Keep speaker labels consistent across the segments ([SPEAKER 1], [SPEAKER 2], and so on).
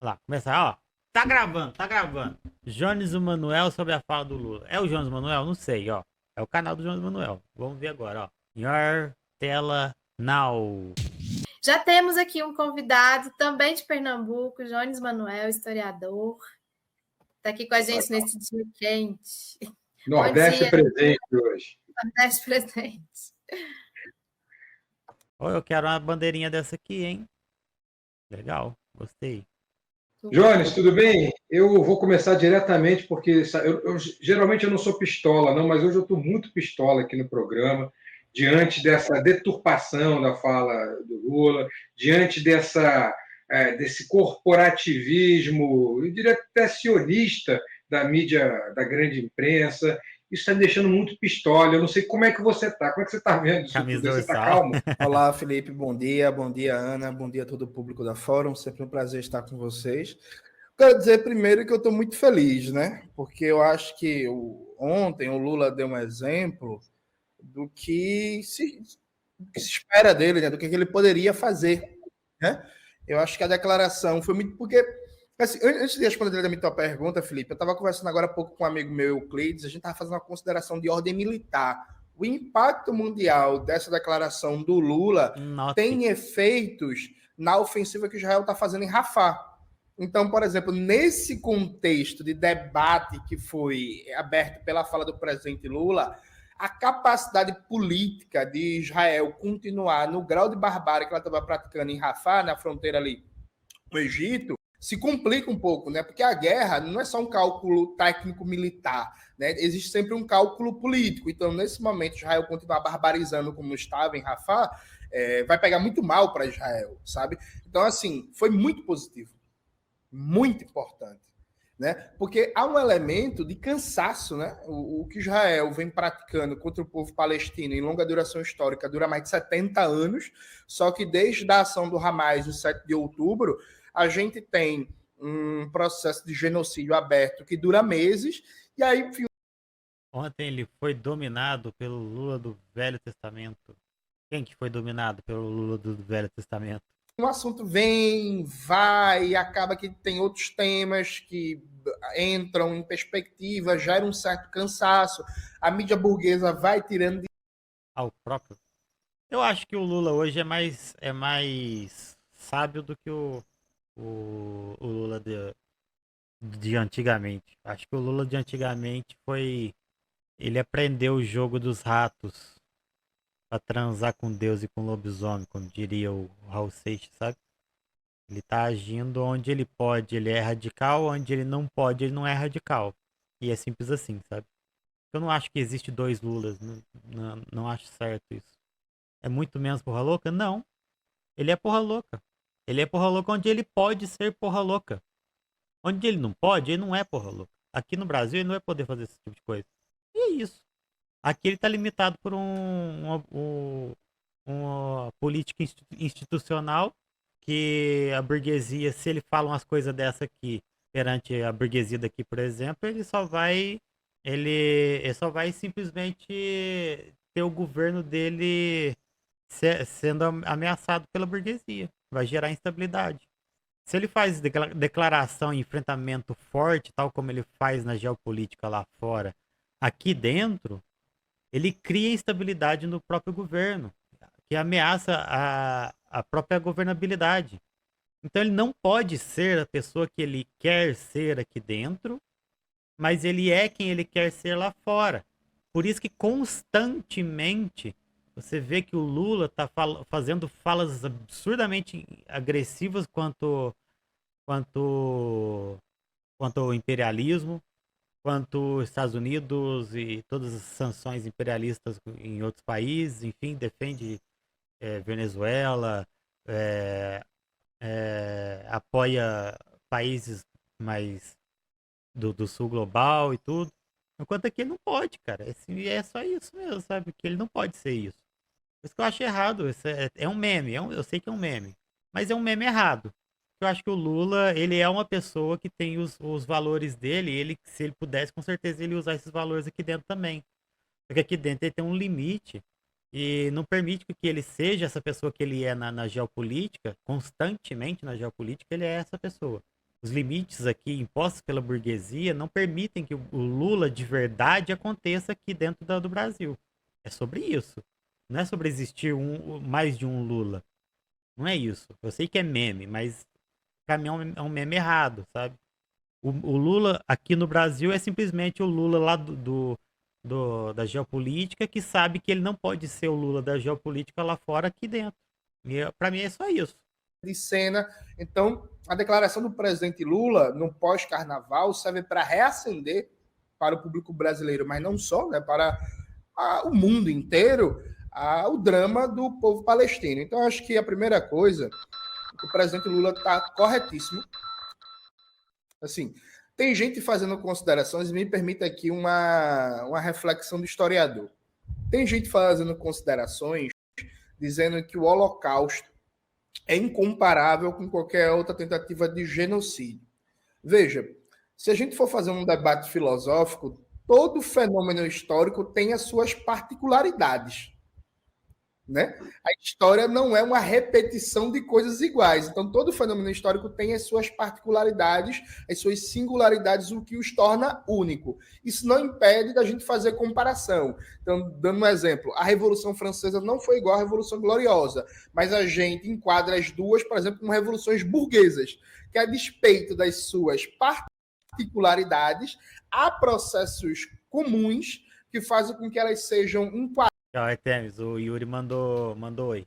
[SPEAKER 1] Lá, começar, ó. Tá gravando, tá gravando. Jones Manuel sobre a fala do Lula. É o Jones Manuel? Não sei, ó. É o canal do Jones Manuel. Vamos ver agora, ó. Your tela now.
[SPEAKER 2] Já temos aqui um convidado também de Pernambuco, Jones Manuel, historiador. Está aqui com a gente nesse dia quente. Bom
[SPEAKER 3] Nordeste é
[SPEAKER 2] dia,
[SPEAKER 3] presente hoje.
[SPEAKER 2] Nordeste presente.
[SPEAKER 1] Ó, eu quero uma bandeirinha dessa aqui, hein? Legal, gostei.
[SPEAKER 3] Jones, tudo bem? Eu vou começar diretamente porque geralmente eu não sou pistola, não, mas hoje eu estou muito pistola aqui no programa, diante dessa deturpação da fala do Lula, diante desse corporativismo, eu diria até sionista da mídia, da grande imprensa. Isso está me deixando muito pistola. Eu não sei como é que você está. Como é que você está vendo isso
[SPEAKER 1] Camisa
[SPEAKER 3] tudo? Você está
[SPEAKER 1] dorsal.
[SPEAKER 3] calmo?
[SPEAKER 4] Olá, Felipe, bom dia, Ana, bom dia a todo o público da Fórum, sempre um prazer estar com vocês. Quero dizer primeiro que eu estou muito feliz, né? Porque eu acho que ontem o Lula deu um exemplo do que se espera dele, né? Do que ele poderia fazer, né? Eu acho que a declaração foi muito. Porque, assim, antes de responder diretamente a tua pergunta, Felipe, eu estava conversando agora há pouco com um amigo meu, Euclides, a gente estava fazendo uma consideração de ordem militar. O impacto mundial dessa declaração do Lula
[SPEAKER 1] Note.
[SPEAKER 4] tem efeitos na ofensiva que Israel está fazendo em Rafah. Então, por exemplo, nesse contexto de debate que foi aberto pela fala do presidente Lula, a capacidade política de Israel continuar no grau de barbárie que ela estava praticando em Rafah, na fronteira ali com o Egito, se complica um pouco, né? Porque a guerra não é só um cálculo técnico-militar, né? Existe sempre um cálculo político. Então, nesse momento, Israel continuar barbarizando como estava em Rafah, vai pegar muito mal para Israel, sabe? Então, assim, foi muito positivo, muito importante. Né? Porque há um elemento de cansaço, né? O que Israel vem praticando contra o povo palestino em longa duração histórica dura mais de 70 anos, só que desde a ação do Hamas, no 7 de outubro, a gente tem um processo de genocídio aberto que dura meses, e aí
[SPEAKER 1] Ontem ele foi dominado pelo Lula do Velho Testamento. Quem que foi dominado pelo Lula do Velho Testamento?
[SPEAKER 4] um assunto vem, vai, acaba que tem outros temas que entram em perspectiva, gera um certo cansaço, a mídia burguesa vai tirando
[SPEAKER 1] Ao próprio. Eu acho que o Lula hoje é mais sábio do que o Lula de antigamente. Acho que o Lula de antigamente foi. Ele aprendeu o jogo dos ratos pra transar com Deus e com lobisomem, como diria o Raul Seixas, sabe? Ele tá agindo onde ele pode, ele é radical, onde ele não pode, ele não é radical. E é simples assim, sabe? Eu não acho que existe dois Lulas, não acho certo isso. É muito menos porra louca? Não. Ele é porra louca. Ele é porra louca onde ele pode ser porra louca. Onde ele não pode, ele não é porra louca. Aqui no Brasil ele não vai poder fazer esse tipo de coisa. E é isso. Aqui ele tá limitado por uma política institucional que a burguesia, se ele fala umas coisas dessa aqui perante a burguesia daqui, por exemplo, ele só vai simplesmente ter o governo dele sendo ameaçado pela burguesia. Vai gerar instabilidade. Se ele faz declaração e enfrentamento forte, tal como ele faz na geopolítica lá fora, aqui dentro, ele cria instabilidade no próprio governo, que ameaça a própria governabilidade. Então ele não pode ser a pessoa que ele quer ser aqui dentro, mas ele é quem ele quer ser lá fora. Por isso que constantemente você vê que o Lula está fazendo falas absurdamente agressivas quanto, quanto ao imperialismo, quanto os Estados Unidos e todas as sanções imperialistas em outros países, enfim, defende Venezuela, é, apoia países mais do sul global e tudo. Enquanto aqui ele não pode, cara. É só isso mesmo, sabe? Que ele não pode ser isso. Por isso que eu acho errado. Isso é um meme. Eu sei que é um meme. Mas é um meme errado. Eu acho que o Lula, ele é uma pessoa que tem os valores dele. Ele, se ele pudesse, com certeza ele ia usar esses valores aqui dentro também. Porque aqui dentro ele tem um limite. E não permite que ele seja essa pessoa que ele é na geopolítica. Constantemente na geopolítica, ele é essa pessoa. Os limites aqui impostos pela burguesia não permitem que o Lula de verdade aconteça aqui dentro do Brasil. É sobre isso. Não é sobre existir mais de um Lula. Não é isso. Eu sei que é meme, mas pra mim é um meme errado, sabe? O Lula aqui no Brasil é simplesmente o Lula lá da geopolítica que sabe que ele não pode ser o Lula da geopolítica lá fora aqui dentro. E pra mim é só isso.
[SPEAKER 4] De cena. Então, a declaração do presidente Lula no pós-carnaval serve para reacender para o público brasileiro, mas não só, né, para o mundo inteiro, o drama do povo palestino. Então, acho que a primeira coisa, o presidente Lula está corretíssimo. Assim, tem gente fazendo considerações, e me permita aqui uma reflexão do historiador. Tem gente fazendo considerações dizendo que o Holocausto é incomparável com qualquer outra tentativa de genocídio. Veja, se a gente for fazer um debate filosófico, todo fenômeno histórico tem as suas particularidades, né? A história não é uma repetição de coisas iguais. Então, todo fenômeno histórico tem as suas particularidades, as suas singularidades, o que os torna único. Isso não impede da gente fazer comparação. Então, dando um exemplo, a Revolução Francesa não foi igual à Revolução Gloriosa, mas a gente enquadra as duas, por exemplo, como revoluções burguesas, que a despeito das suas particularidades, há processos comuns que fazem com que elas sejam
[SPEAKER 1] Tchau, Artemis. O Yuri mandou oi.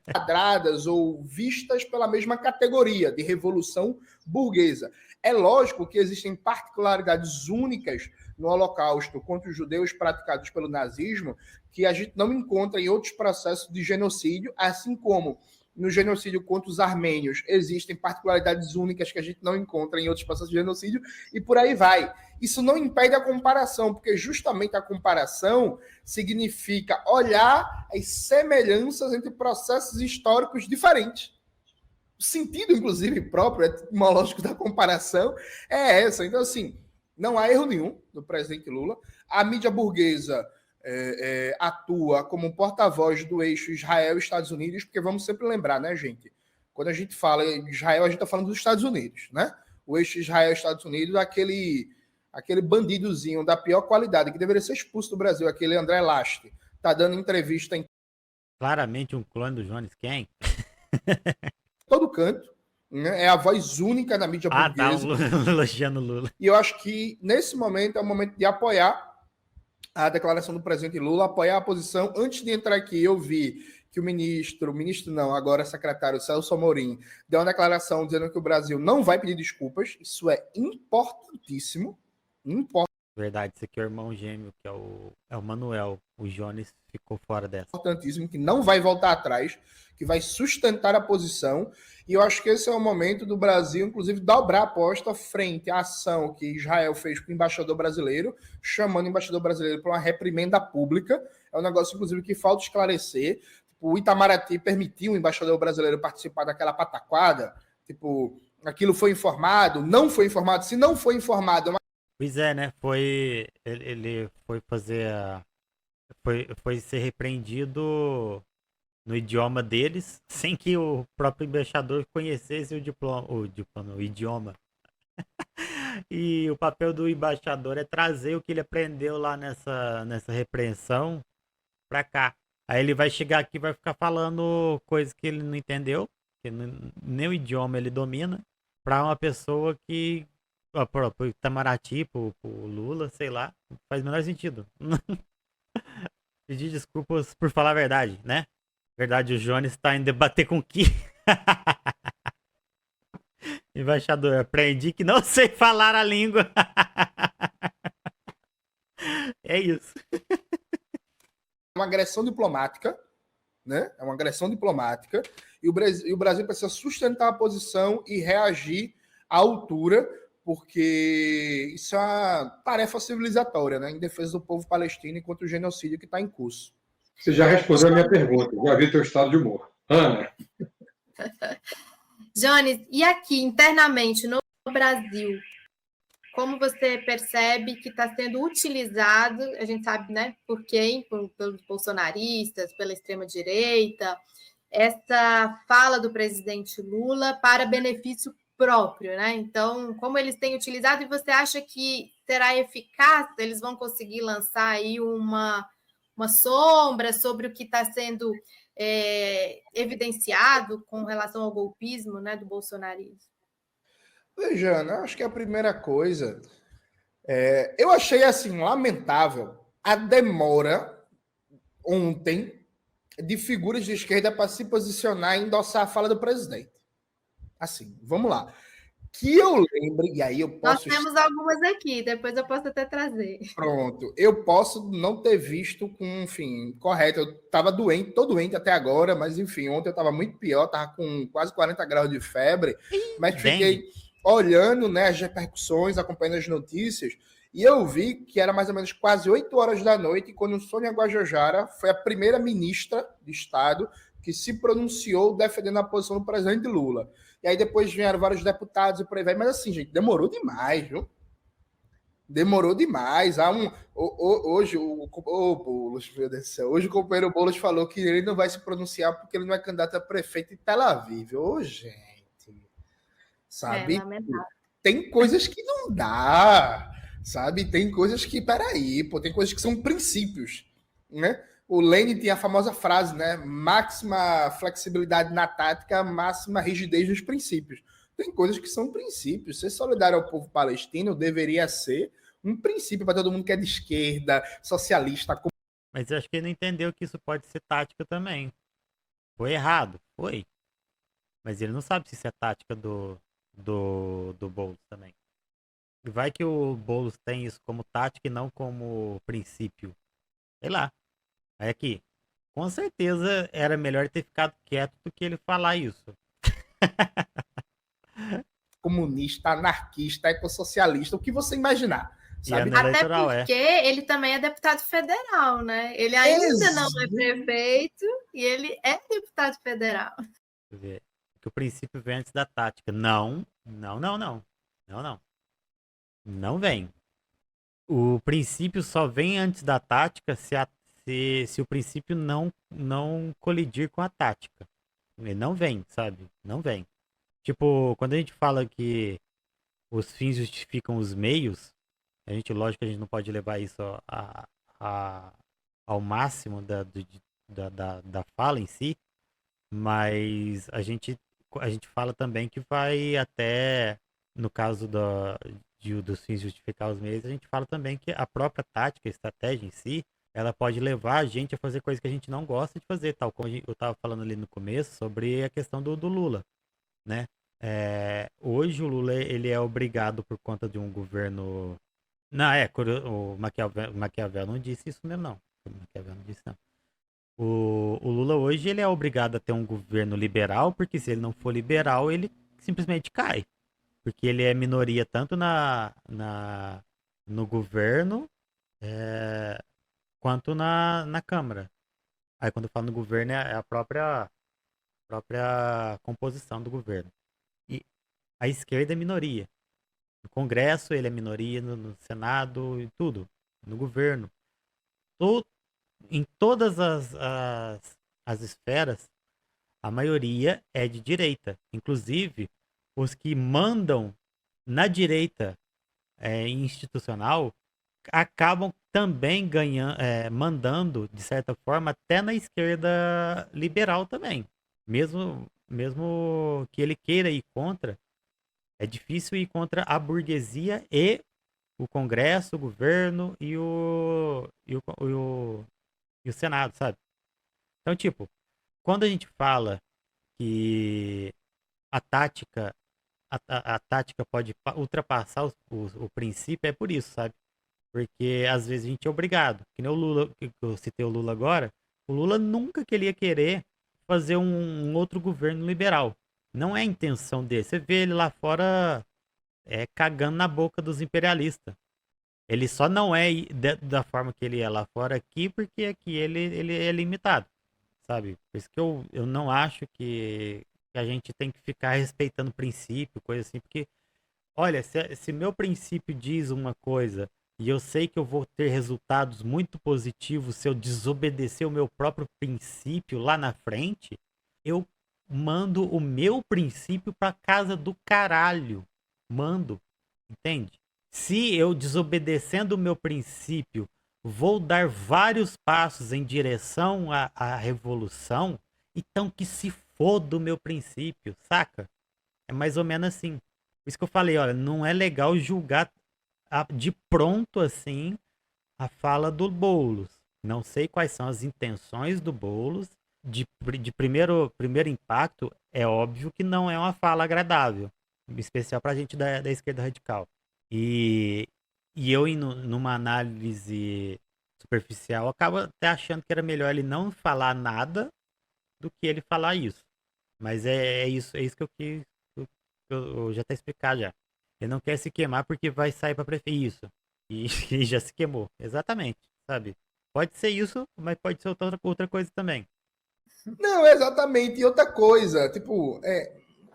[SPEAKER 4] enquadradas ou vistas pela mesma categoria de revolução burguesa. É lógico que existem particularidades únicas no Holocausto contra os judeus praticados pelo nazismo que a gente não encontra em outros processos de genocídio, assim como no genocídio contra os armênios existem particularidades únicas que a gente não encontra em outros processos de genocídio, e por aí vai. Isso não impede a comparação, porque justamente a comparação significa olhar as semelhanças entre processos históricos diferentes. O sentido, inclusive, próprio, etimológico da comparação é essa. Então, assim, não há erro nenhum do presidente Lula. A mídia burguesa atua como porta-voz do eixo Israel e Estados Unidos, porque vamos sempre lembrar, né, gente? Quando a gente fala em Israel, a gente está falando dos Estados Unidos, né? O eixo Israel e Estados Unidos, aquele bandidozinho da pior qualidade, que deveria ser expulso do Brasil, aquele André Last, tá dando entrevista em
[SPEAKER 1] Claramente um clone do Jones. Quem?
[SPEAKER 4] todo canto, né? É a voz única da mídia burguesa.
[SPEAKER 1] Elogiando o Lula.
[SPEAKER 4] E eu acho que, nesse momento, é o momento de apoiar a declaração do presidente Lula, apoiar a posição. Antes de entrar aqui, eu vi que o ministro não, agora secretário Celso Amorim, deu uma declaração dizendo que o Brasil não vai pedir desculpas. Isso é importantíssimo.
[SPEAKER 1] Verdade, esse aqui é o irmão gêmeo, que é o Manuel. O Jones ficou fora dessa.
[SPEAKER 4] Importantíssimo, que não vai voltar atrás, que vai sustentar a posição. E eu acho que esse é o momento do Brasil, inclusive, dobrar a aposta frente à ação que Israel fez com o embaixador brasileiro, chamando o embaixador brasileiro para uma reprimenda pública. É um negócio, inclusive, que falta esclarecer. O Itamaraty permitiu o embaixador brasileiro participar daquela pataquada. Tipo, aquilo foi informado, não foi informado. Se não foi informado...
[SPEAKER 1] Pois é, né? Ele foi fazer foi ser repreendido no idioma deles, sem que o próprio embaixador conhecesse o idioma. E o papel do embaixador é trazer o que ele aprendeu lá nessa repreensão pra cá. Aí ele vai chegar aqui e vai ficar falando coisas que ele não entendeu, que nem o idioma ele domina, pra uma pessoa que, pro Itamaraty, pro Lula, sei lá, faz o menor sentido. Pedir desculpas por falar a verdade, né? Verdade, o Jones está indo debater com o Ki. Embaixador, aprendi que não sei falar a língua. É isso.
[SPEAKER 4] É uma agressão diplomática, né? É uma agressão diplomática. E o Brasil precisa sustentar a posição e reagir à altura, porque isso é uma tarefa civilizatória, né? Em defesa do povo palestino e contra o genocídio que está em curso.
[SPEAKER 3] Você já respondeu a minha pergunta, já vi teu estado de humor. Ana.
[SPEAKER 2] Jones, e aqui, internamente, no Brasil, como você percebe que está sendo utilizado, a gente sabe, né, por quem? Pelos bolsonaristas, pela extrema-direita, essa fala do presidente Lula para benefício próprio, né? Então, como eles têm utilizado, e você acha que será eficaz? Eles vão conseguir lançar aí uma sombra sobre o que está sendo evidenciado com relação ao golpismo, né, do bolsonarismo?
[SPEAKER 4] Veja, Ana, acho que a primeira coisa, eu achei assim lamentável a demora ontem de figuras de esquerda para se posicionar e endossar a fala do presidente. Assim, vamos lá. Que eu lembre, e aí eu
[SPEAKER 2] Nós
[SPEAKER 4] posso.
[SPEAKER 2] temos algumas aqui, depois eu posso até trazer.
[SPEAKER 4] Pronto, eu posso não ter visto com, enfim, correto. Eu estava doente, tô doente até agora, mas enfim, ontem eu estava muito pior, estava com quase 40 graus de febre, mas
[SPEAKER 1] Dengue.
[SPEAKER 4] fiquei olhando, né, as repercussões, acompanhando as notícias, e eu vi que era mais ou menos quase 8 horas da noite quando Sônia Guajajara foi a primeira ministra de Estado que se pronunciou defendendo a posição do presidente Lula. E aí depois vieram vários deputados e por aí vai, mas assim, gente, demorou demais, viu? Demorou demais. Hoje o Boulos, meu Deus do céu, hoje o companheiro Boulos falou que ele não vai se pronunciar porque ele não é candidato a prefeito em Tel Aviv. Ô, gente, sabe?
[SPEAKER 2] Lamentável.
[SPEAKER 4] Tem coisas que não dá, sabe? Tem coisas que, peraí, pô, tem coisas que são princípios, né? O Lenin tinha a famosa frase, né? Máxima flexibilidade na tática, máxima rigidez nos princípios. Tem coisas que são princípios. Ser solidário ao povo palestino deveria ser um princípio para todo mundo que é de esquerda, socialista.
[SPEAKER 1] Mas eu acho que ele não entendeu que isso pode ser tática também. Foi errado, foi. Mas ele não sabe se isso é tática do Boulos também. E vai que o Boulos tem isso como tática e não como princípio. Sei lá. Aí aqui, com certeza era melhor ter ficado quieto do que ele falar isso.
[SPEAKER 4] Comunista, anarquista, ecossocialista, o que você imaginar, sabe?
[SPEAKER 1] No
[SPEAKER 2] Até
[SPEAKER 1] eleitoral,
[SPEAKER 2] porque ele também é deputado federal, né? Ele ainda não é prefeito e ele é deputado federal.
[SPEAKER 1] que o princípio vem antes da tática. Não, não, não, não. Não, não. Não vem. O princípio só vem antes da tática se o princípio não colidir com a tática. Ele não vem, sabe? Não vem. Tipo, quando a gente fala que os fins justificam os meios, lógico que a gente não pode levar isso ao máximo da fala em si, mas a gente fala também que vai até, no caso dos fins justificar os meios, a gente fala também que a própria tática, a estratégia em si, ela pode levar a gente a fazer coisas que a gente não gosta de fazer, tal como eu estava falando ali no começo sobre a questão do Lula, né? Hoje o Lula ele é obrigado por conta de um governo. Não, o Maquiavel não disse isso mesmo, não. O Maquiavel não disse, não. O Lula hoje ele é obrigado a ter um governo liberal, porque se ele não for liberal, ele simplesmente cai. Porque ele é minoria tanto no governo quanto na Câmara. Aí quando eu falo no governo é a própria composição do governo. E a esquerda é minoria. No Congresso ele é minoria, no Senado e tudo. No governo. Em todas as esferas, a maioria é de direita. Inclusive, os que mandam na direita institucional acabam também mandando, de certa forma, até na esquerda liberal também. Mesmo que ele queira ir contra, é difícil ir contra a burguesia e o Congresso, o governo e o Senado, sabe? Então, tipo, quando a gente fala que a tática a tática pode ultrapassar o princípio, é por isso, sabe? Porque às vezes a gente é obrigado. Que nem o Lula, que eu citei o Lula agora, o Lula nunca que ele ia querer fazer um outro governo liberal. Não é a intenção dele. Você vê ele lá fora cagando na boca dos imperialistas. Ele só não é da forma que ele é lá fora aqui, porque aqui ele é limitado, sabe? Por isso que eu não acho que a gente tem que ficar respeitando princípio, coisa assim, porque, olha, se meu princípio diz uma coisa e eu sei que eu vou ter resultados muito positivos se eu desobedecer o meu próprio princípio lá na frente, eu mando o meu princípio pra casa do caralho. Mando, entende? Se eu desobedecendo o meu princípio vou dar vários passos em direção à revolução, então que se foda o meu princípio, saca? É mais ou menos assim. Por isso que eu falei, olha, não é legal julgar de pronto assim a fala do Boulos. Não sei quais são as intenções do Boulos. De primeiro impacto, é óbvio que não é uma fala agradável, em especial para a gente da esquerda radical. E, e eu, numa análise superficial, acabo até achando que era melhor ele não falar nada do que ele falar isso. Mas é isso que eu quis, eu já até explicar já. Ele não quer se queimar porque vai sair para prefeito. Isso. E, e já se queimou. Exatamente, sabe? Pode ser isso, mas pode ser outra coisa também.
[SPEAKER 4] Não, exatamente. E outra coisa, tipo,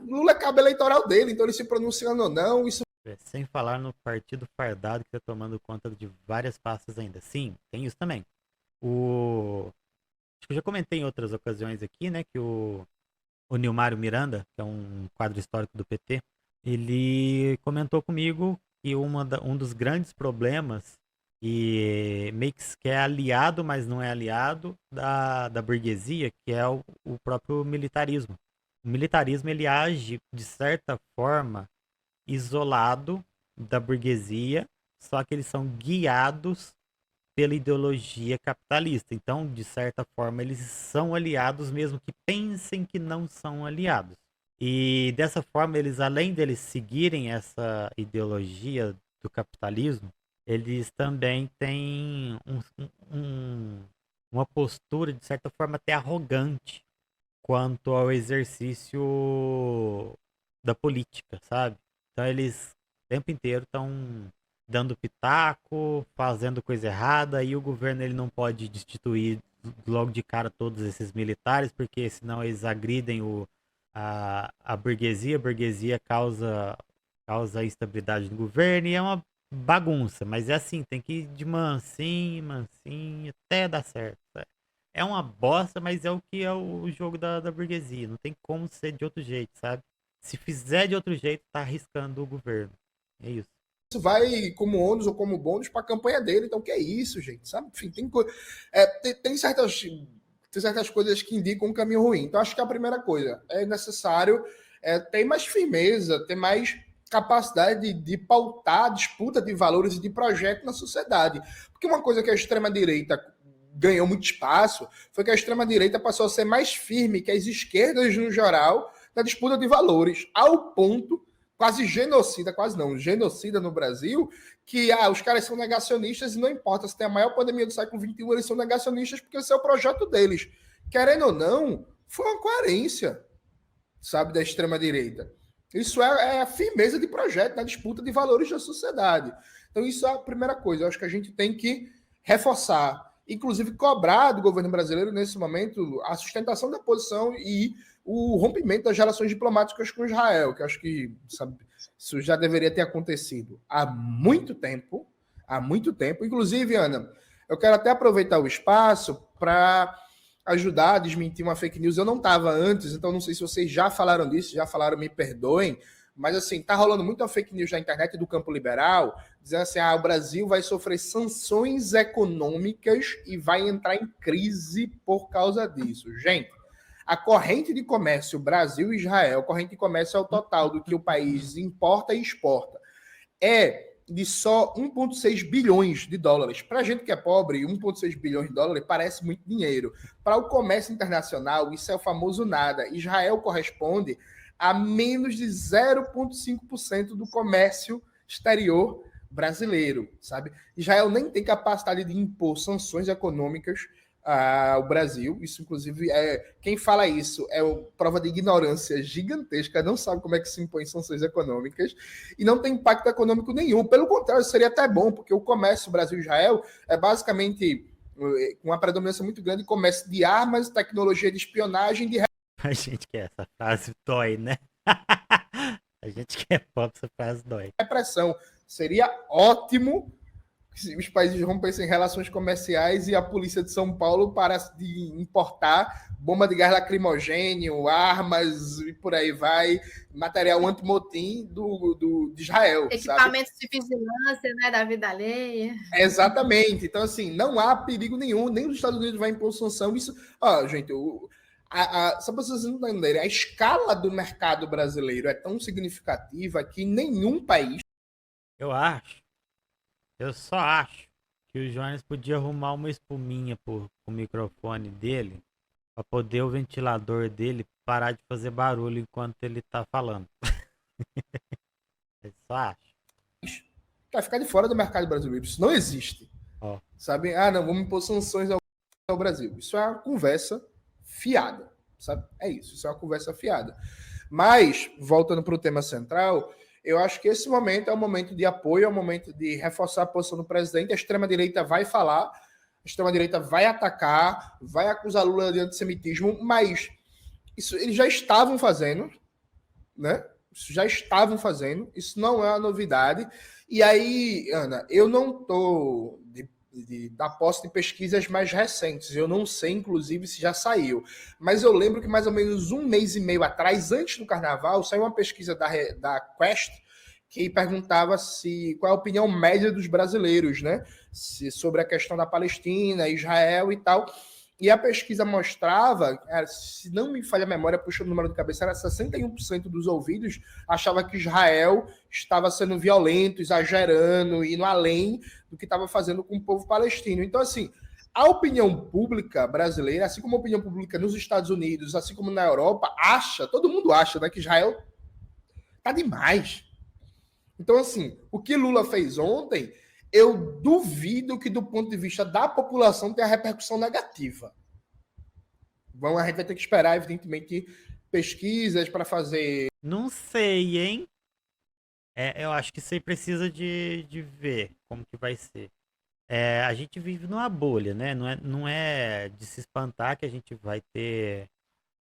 [SPEAKER 4] Lula é cabo eleitoral dele, então ele se pronunciando ou não, isso.
[SPEAKER 1] Sem falar no partido fardado que tá tomando conta de várias pastas ainda. Sim, tem isso também. Acho que eu já comentei em outras ocasiões aqui, né, que o Nilmário Miranda, que é um quadro histórico do PT, ele comentou comigo que um dos grandes problemas, e meio que é aliado, mas não é aliado, da burguesia, que é o próprio militarismo. O militarismo ele age, de certa forma, isolado da burguesia, só que eles são guiados pela ideologia capitalista. Então, de certa forma, eles são aliados, mesmo que pensem que não são aliados. E dessa forma, eles, além deles seguirem essa ideologia do capitalismo, eles também têm uma postura, de certa forma, até arrogante quanto ao exercício da política, sabe? Então eles o tempo inteiro estão dando pitaco, fazendo coisa errada, e o governo ele não pode destituir logo de cara todos esses militares, porque senão eles agridem a burguesia causa instabilidade no governo, e é uma bagunça, mas é assim, tem que ir de mansinho, mansinho, até dar certo, sabe? É uma bosta, mas é o que é o jogo da burguesia, não tem como ser de outro jeito, sabe? Se fizer de outro jeito, tá arriscando o governo. É isso.
[SPEAKER 4] Isso vai como ônus ou como bônus para a campanha dele. Então, o que é isso, gente? Sabe? Enfim, tem certas coisas que indicam um caminho ruim. Então, acho que a primeira coisa é necessário ter mais firmeza, ter mais capacidade de pautar a disputa de valores e de projeto na sociedade. Porque uma coisa que a extrema-direita ganhou muito espaço foi que a extrema-direita passou a ser mais firme que as esquerdas, no geral, na disputa de valores, ao ponto quase genocida, quase não, genocida no Brasil, que os caras são negacionistas e não importa se tem a maior pandemia do século XXI, eles são negacionistas porque esse é o projeto deles. Querendo ou não, foi uma coerência, sabe, da extrema-direita. Isso é a firmeza de projeto na disputa de valores da sociedade. Então, isso é a primeira coisa. Eu acho que a gente tem que reforçar, inclusive cobrar do governo brasileiro, nesse momento, a sustentação da posição e o rompimento das relações diplomáticas com Israel, que acho que, sabe, isso já deveria ter acontecido há muito tempo. Há muito tempo. Inclusive, Ana, eu quero até aproveitar o espaço para ajudar a desmentir uma fake news. Eu não estava antes, então não sei se vocês já falaram disso, já falaram, me perdoem, mas assim, tá rolando muita fake news na internet do campo liberal, dizendo assim, o Brasil vai sofrer sanções econômicas e vai entrar em crise por causa disso. Gente, a corrente de comércio Brasil-Israel, corrente de comércio é o total do que o país importa e exporta. É de só 1,6 bilhões de dólares. Para a gente que é pobre, 1,6 bilhões de dólares parece muito dinheiro. Para o comércio internacional, isso é o famoso nada. Israel corresponde a menos de 0,5% do comércio exterior brasileiro, sabe? Israel nem tem capacidade de impor sanções econômicas ao Brasil. Isso, inclusive, quem fala isso é prova de ignorância gigantesca, não sabe como é que se impõe sanções econômicas e não tem impacto econômico nenhum. Pelo contrário, seria até bom, porque o comércio Brasil-Israel é basicamente uma predominância muito grande de comércio de armas, tecnologia de espionagem, de
[SPEAKER 1] A gente quer essa frase dói, né? A gente quer pop, essa frase dói.
[SPEAKER 4] repressão. Seria ótimo os países rompessem relações comerciais e a polícia de São Paulo parasse de importar bomba de gás lacrimogênio, armas e por aí vai, material antimotim de Israel.
[SPEAKER 2] Equipamentos
[SPEAKER 4] sabe?
[SPEAKER 2] de vigilância, né, da vida alheia.
[SPEAKER 4] Exatamente. Então, assim, não há perigo nenhum, nem os Estados Unidos vai impor sanção. Isso, gente, só para vocês entenderem, a escala do mercado brasileiro é tão significativa que nenhum país.
[SPEAKER 1] Eu só acho que o Jones podia arrumar uma espuminha pro microfone dele, pra poder o ventilador dele parar de fazer barulho enquanto ele tá falando. Eu só acho.
[SPEAKER 4] Vai ficar de fora do mercado brasileiro. Isso não existe.
[SPEAKER 1] Ó.
[SPEAKER 4] Sabe? Ah, não, vamos impor sanções ao Brasil. Isso é uma conversa fiada. Sabe? É isso. Isso é uma conversa fiada. Mas, voltando para o tema central, eu acho que esse momento é um momento de apoio, é um momento de reforçar a posição do presidente. A extrema-direita vai falar, a extrema-direita vai atacar, vai acusar Lula de antissemitismo, mas isso eles já estavam fazendo, né? Isso já estavam fazendo, isso não é uma novidade. E aí, Ana, eu não estou da posse de pesquisas mais recentes, eu não sei, inclusive, se já saiu, mas eu lembro que mais ou menos um mês e meio atrás, antes do Carnaval, saiu uma pesquisa da Quest que perguntava qual é a opinião média dos brasileiros, né, sobre a questão da Palestina, Israel e tal. E a pesquisa mostrava, se não me falha a memória, puxando o número de cabeça, era 61% dos ouvidos achava que Israel estava sendo violento, exagerando, indo além do que estava fazendo com o povo palestino. Então, assim, a opinião pública brasileira, assim como a opinião pública nos Estados Unidos, assim como na Europa, todo mundo acha, né, que Israel tá demais. Então, assim, o que Lula fez ontem, eu duvido que, do ponto de vista da população, tenha repercussão negativa. A gente vai ter que esperar, evidentemente, pesquisas para fazer.
[SPEAKER 1] Não sei, hein? Eu acho que você precisa de ver como que vai ser. A gente vive numa bolha, né? Não é de se espantar que a gente vai ter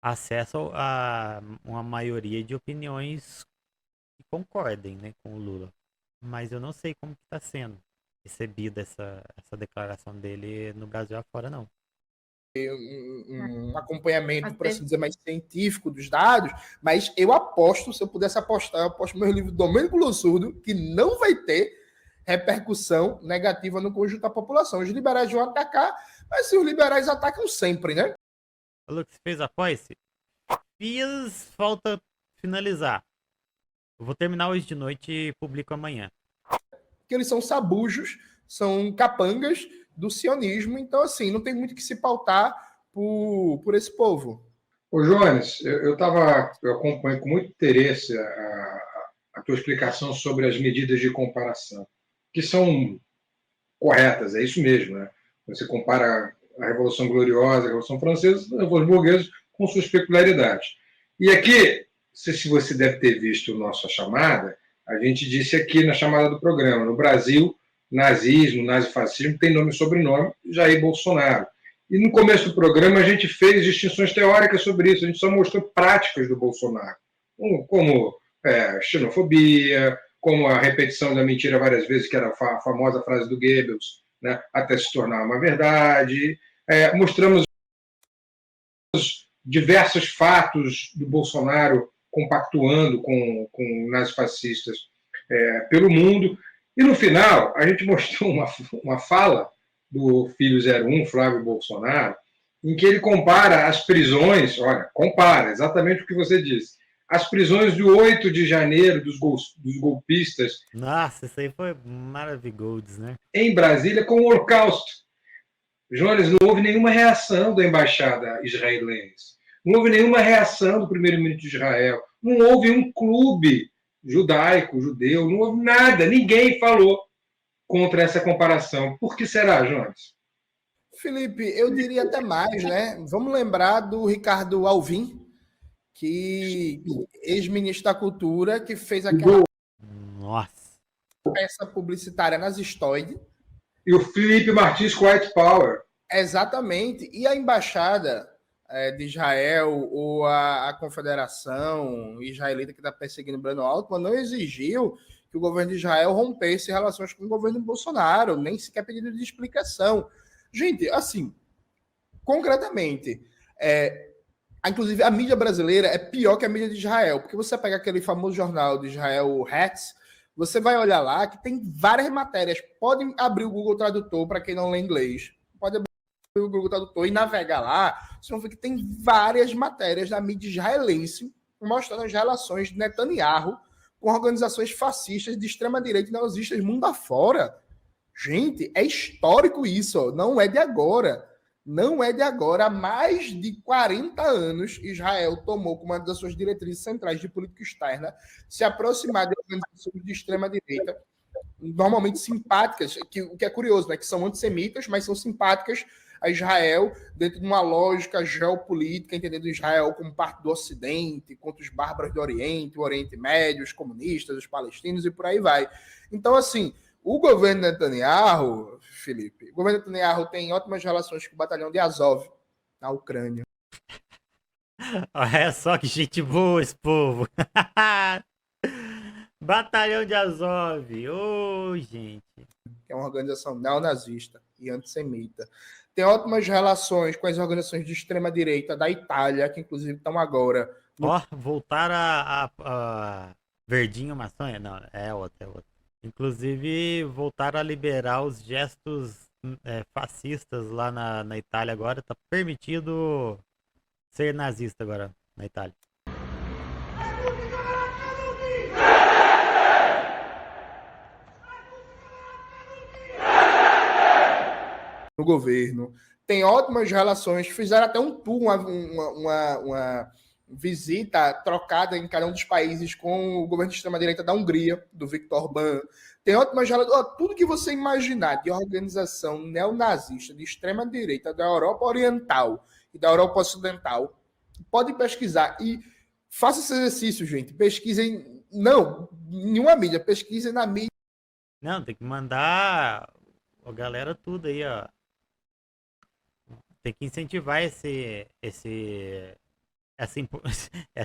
[SPEAKER 1] acesso a uma maioria de opiniões que concordem, né, com o Lula. Mas eu não sei como que está sendo recebida essa declaração dele no Brasil afora, não.
[SPEAKER 4] Um acompanhamento, por assim dizer, mais científico dos dados, mas eu aposto, se eu pudesse apostar, eu aposto no meu livro Domênico Lossurdo, que não vai ter repercussão negativa no conjunto da população. Os liberais vão atacar, mas se os liberais atacam sempre, né?
[SPEAKER 1] Falou que você fez a posse? Fiz, falta finalizar. Eu vou terminar hoje de noite e publico amanhã.
[SPEAKER 4] Que eles são sabujos, são capangas do sionismo, então, assim, não tem muito que se pautar por esse povo.
[SPEAKER 3] Ô, Jones, eu acompanho com muito interesse a tua explicação sobre as medidas de comparação, que são corretas, é isso mesmo, né? Você compara a Revolução Gloriosa, a Revolução Francesa, a Revolução Burguesa, com suas peculiaridades. E aqui, se você deve ter visto nossa chamada, a gente disse aqui na chamada do programa, no Brasil, nazismo, nazifascismo tem nome e sobrenome, Jair Bolsonaro. E no começo do programa a gente fez distinções teóricas sobre isso, a gente só mostrou práticas do Bolsonaro, como xenofobia, como a repetição da mentira várias vezes, que era a famosa frase do Goebbels, né, até se tornar uma verdade. Mostramos diversos fatos do Bolsonaro compactuando com nazifascistas pelo mundo. E no final, a gente mostrou uma fala do filho 01, Flávio Bolsonaro, em que ele compara as prisões, compara exatamente o que você disse, as prisões do 8 de janeiro dos golpistas.
[SPEAKER 1] Nossa, isso aí foi maravilhoso, né?
[SPEAKER 3] Em Brasília com o Holocausto. Jones, não houve nenhuma reação da embaixada israelense, não houve nenhuma reação do primeiro-ministro de Israel, não houve um clube judaico, judeu, não houve nada, ninguém falou contra essa comparação. Por que será, Jones?
[SPEAKER 4] Felipe, eu diria até mais, né? Vamos lembrar do Ricardo Alvim, que ex-ministro da Cultura, que fez aquela peça publicitária nazistoide.
[SPEAKER 3] E o Felipe Martins com White Power.
[SPEAKER 4] Exatamente. E a embaixada de Israel ou a confederação israelita que está perseguindo Breno Altman não exigiu que o governo de Israel rompesse relações com o governo Bolsonaro, nem sequer pedido de explicação. Gente, assim, concretamente, inclusive a mídia brasileira é pior que a mídia de Israel, porque você pega aquele famoso jornal de Israel, Haaretz, você vai olhar lá que tem várias matérias. Pode abrir o Google Tradutor para quem não lê inglês. Pode abrir o Google Tradutor e navegar lá. Vocês vão ver que tem várias matérias da mídia israelense mostrando as relações de Netanyahu com organizações fascistas de extrema-direita e nazistas mundo afora. Gente, é histórico isso, ó. Não é de agora. Não é de agora. Há mais de 40 anos, Israel tomou como uma das suas diretrizes centrais de política externa se aproximar de organizações de extrema-direita, normalmente simpáticas, o que é curioso, né? Que são antissemitas, mas são simpáticas a Israel dentro de uma lógica geopolítica, entendendo Israel como parte do Ocidente, contra os bárbaros do Oriente, o Oriente Médio, os comunistas, os palestinos e por aí vai. Então, assim, o governo Netanyahu, Felipe, o governo Netanyahu tem ótimas relações com o batalhão de Azov, na Ucrânia.
[SPEAKER 1] É só que gente boa esse povo. Batalhão de Azov. Ô, gente.
[SPEAKER 4] Que é uma organização neonazista e antissemita. Tem ótimas relações com as organizações de extrema-direita da Itália, que inclusive estão agora...
[SPEAKER 1] Ó, voltaram a Verdinho Maçonha? Não, é outra. Inclusive, voltaram a liberar os gestos fascistas lá na Itália agora. Tá permitido ser nazista agora na Itália.
[SPEAKER 4] No governo, tem ótimas relações, fizeram até um tour, uma visita trocada em cada um dos países com o governo de extrema-direita da Hungria, do Viktor Orbán. Tem ótimas relações, tudo que você imaginar de organização neonazista de extrema-direita da Europa Oriental e da Europa Ocidental, pode pesquisar e faça esse exercício, gente. Pesquisem, não, nenhuma mídia, pesquisem na mídia.
[SPEAKER 1] Não, tem que mandar a galera tudo aí, ó. Tem que incentivar essa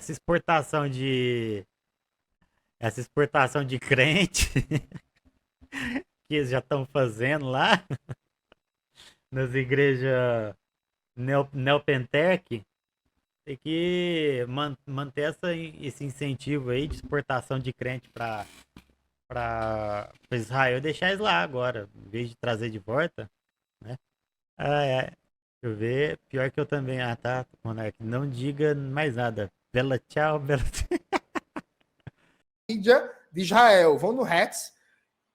[SPEAKER 1] exportação de crente que eles já estão fazendo lá nas igrejas Neopentec. Tem que manter esse incentivo aí de exportação de crente para Israel e deixar eles lá agora, em vez de trazer de volta, né? Deixa eu ver. Pior que eu também. Ah, tá, Monark. Não diga mais nada. Bela tchau, bela
[SPEAKER 4] Mídia de Israel. Vão no Hats,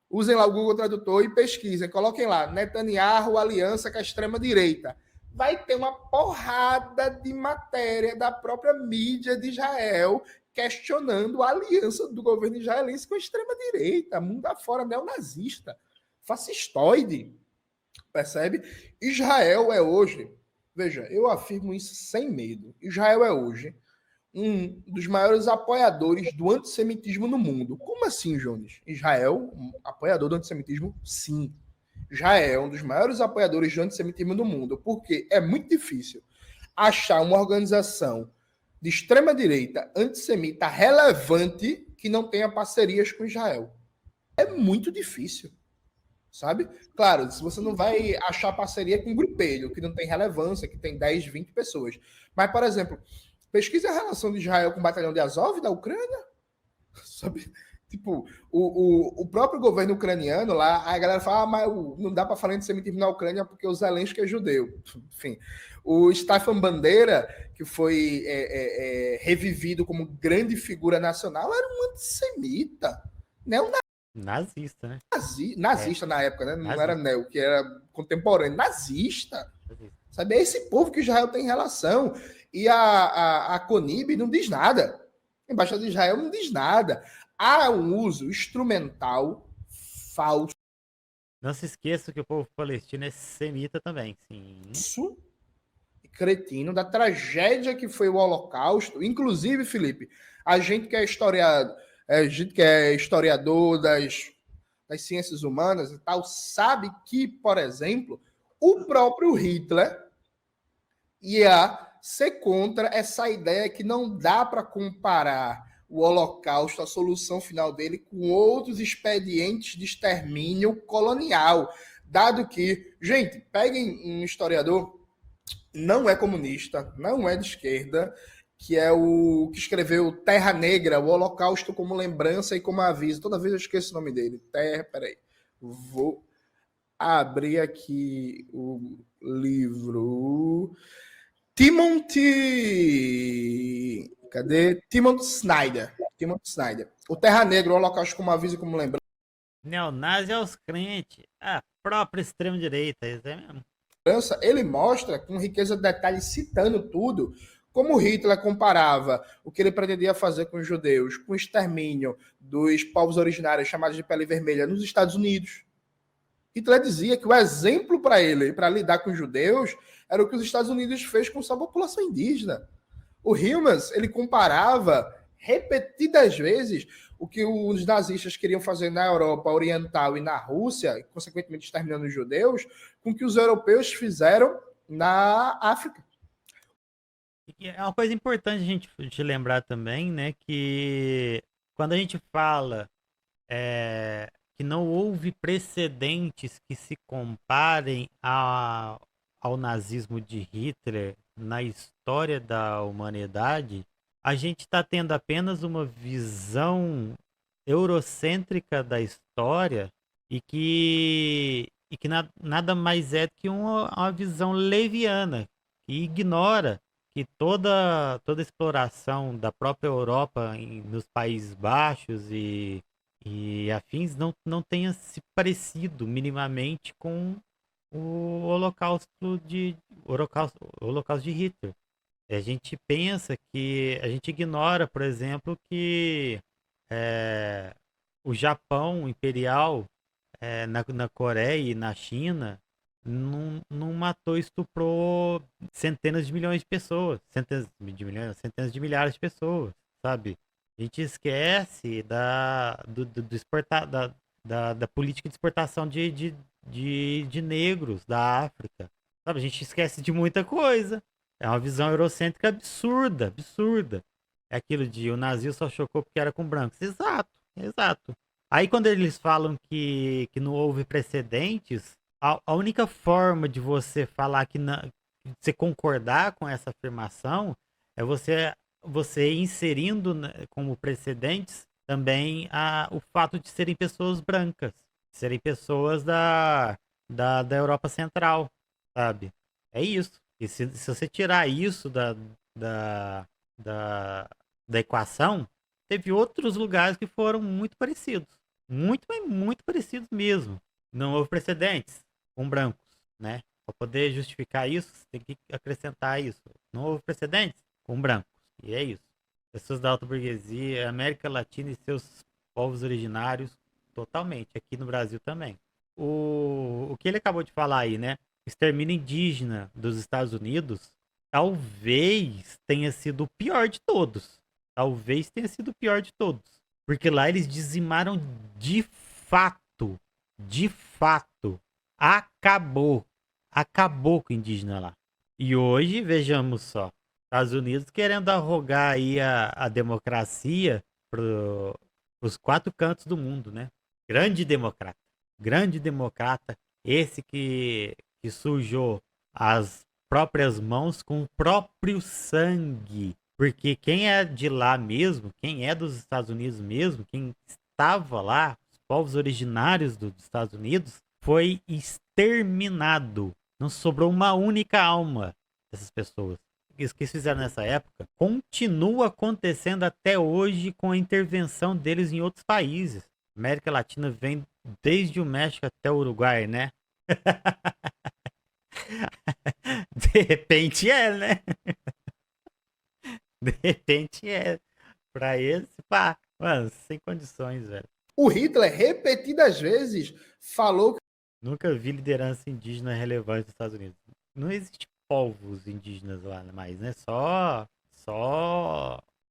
[SPEAKER 4] usem lá o Google Tradutor e pesquisem. Coloquem lá, Netanyahu, aliança com a extrema-direita. Vai ter uma porrada de matéria da própria mídia de Israel questionando a aliança do governo israelense com a extrema-direita, mundo afora, neonazista, fascistoide. Percebe? Israel é hoje, veja, eu afirmo isso sem medo. Israel é hoje um dos maiores apoiadores do antissemitismo no mundo. Como assim, Jones? Israel, um apoiador do antissemitismo? Sim. Israel é um dos maiores apoiadores do antissemitismo no mundo, porque é muito difícil achar uma organização de extrema-direita antissemita relevante que não tenha parcerias com Israel. É muito difícil. Sabe? Claro, se você não vai achar parceria com um grupelho que não tem relevância, que tem 10, 20 pessoas. Mas, por exemplo, pesquise a relação de Israel com o batalhão de Azov da Ucrânia. Sabe? Tipo, o próprio governo ucraniano lá, a galera fala, mas não dá para falar antissemitismo na Ucrânia porque o Zelensky é judeu. Enfim, o Stefan Bandeira, que foi revivido como grande figura nacional, era um antissemita. Não
[SPEAKER 1] nazista, né?
[SPEAKER 4] Nazista na época, né? Não
[SPEAKER 1] Nazista.
[SPEAKER 4] Era neo, que era contemporâneo. Nazista. Sabe? É esse povo que Israel tem relação. E a CONIB não diz nada. A Embaixada de Israel não diz nada. Há um uso instrumental falso
[SPEAKER 1] Não se esqueça que o povo palestino é semita também, sim.
[SPEAKER 4] e cretino da tragédia que foi o Holocausto. Inclusive, Felipe, a gente que é historiador das ciências humanas e tal, sabe que, por exemplo, o próprio Hitler ia ser contra essa ideia que não dá para comparar o Holocausto, a solução final dele, com outros expedientes de extermínio colonial. Dado que, gente, peguem um historiador, não é comunista, não é de esquerda, que é o que escreveu Terra Negra, o Holocausto como lembrança e como aviso. Toda vez eu esqueço o nome dele. Peraí. Vou abrir aqui o livro. Timothy Snyder. O Terra Negra, o Holocausto como aviso e como lembrança.
[SPEAKER 1] Neonazi aos crentes. A própria extrema-direita, isso é mesmo.
[SPEAKER 4] Ele mostra com riqueza de detalhes, citando tudo, como Hitler comparava o que ele pretendia fazer com os judeus, com o extermínio dos povos originários chamados de pele vermelha nos Estados Unidos. Hitler dizia que o exemplo para ele, para lidar com os judeus, era o que os Estados Unidos fez com sua população indígena. O Hillmans, ele comparava repetidas vezes o que os nazistas queriam fazer na Europa Oriental e na Rússia, consequentemente exterminando os judeus, com o que os europeus fizeram na África.
[SPEAKER 1] É uma coisa importante a gente te lembrar também, né, que quando a gente fala que não houve precedentes que se comparem ao nazismo de Hitler na história da humanidade, a gente está tendo apenas uma visão eurocêntrica da história e que nada mais é do que uma visão leviana, que ignora que toda exploração da própria Europa nos Países Baixos e afins não tenha se parecido minimamente com o Holocausto de Hitler. A gente pensa que a gente ignora, por exemplo, que o Japão imperial na Coreia e na China não matou e estuprou centenas de milhões de pessoas, centenas de milhares de pessoas, sabe? A gente esquece da política de exportação de negros da África, sabe? A gente esquece de muita coisa. É uma visão eurocêntrica absurda. É aquilo de o nazismo só chocou porque era com brancos. Exato. Aí quando eles falam que não houve precedentes, a única forma de você falar de você concordar com essa afirmação é você inserindo como precedentes também o fato de serem pessoas brancas, serem pessoas da Europa Central, sabe? É isso. E se você tirar isso da equação, teve outros lugares que foram muito parecidos. Muito, mas muito parecidos mesmo. Não houve precedentes com brancos, né? Para poder justificar isso, você tem que acrescentar isso. Não houve precedentes com brancos. E é isso. Pessoas da alta burguesia, América Latina e seus povos originários, totalmente. Aqui no Brasil também. O que ele acabou de falar aí, né? Extermínio indígena dos Estados Unidos talvez tenha sido o pior de todos. Porque lá eles dizimaram de fato. Acabou com o indígena lá. E hoje, vejamos só, Estados Unidos querendo arrogar aí a democracia para os 4 cantos do mundo, né? Grande democrata, esse que sujou as próprias mãos com o próprio sangue. Porque quem é de lá mesmo, quem é dos Estados Unidos mesmo, quem estava lá, os povos originários dos Estados Unidos, foi exterminado. Não sobrou uma única alma dessas pessoas. Isso que eles fizeram nessa época continua acontecendo até hoje com a intervenção deles em outros países. A América Latina vem desde o México até o Uruguai, né? De repente né? De repente pra eles, pá, mano, sem condições, velho.
[SPEAKER 4] O Hitler, repetidas vezes, falou que
[SPEAKER 1] nunca vi liderança indígena relevante nos Estados Unidos. Não existe povos indígenas lá mais, né? Só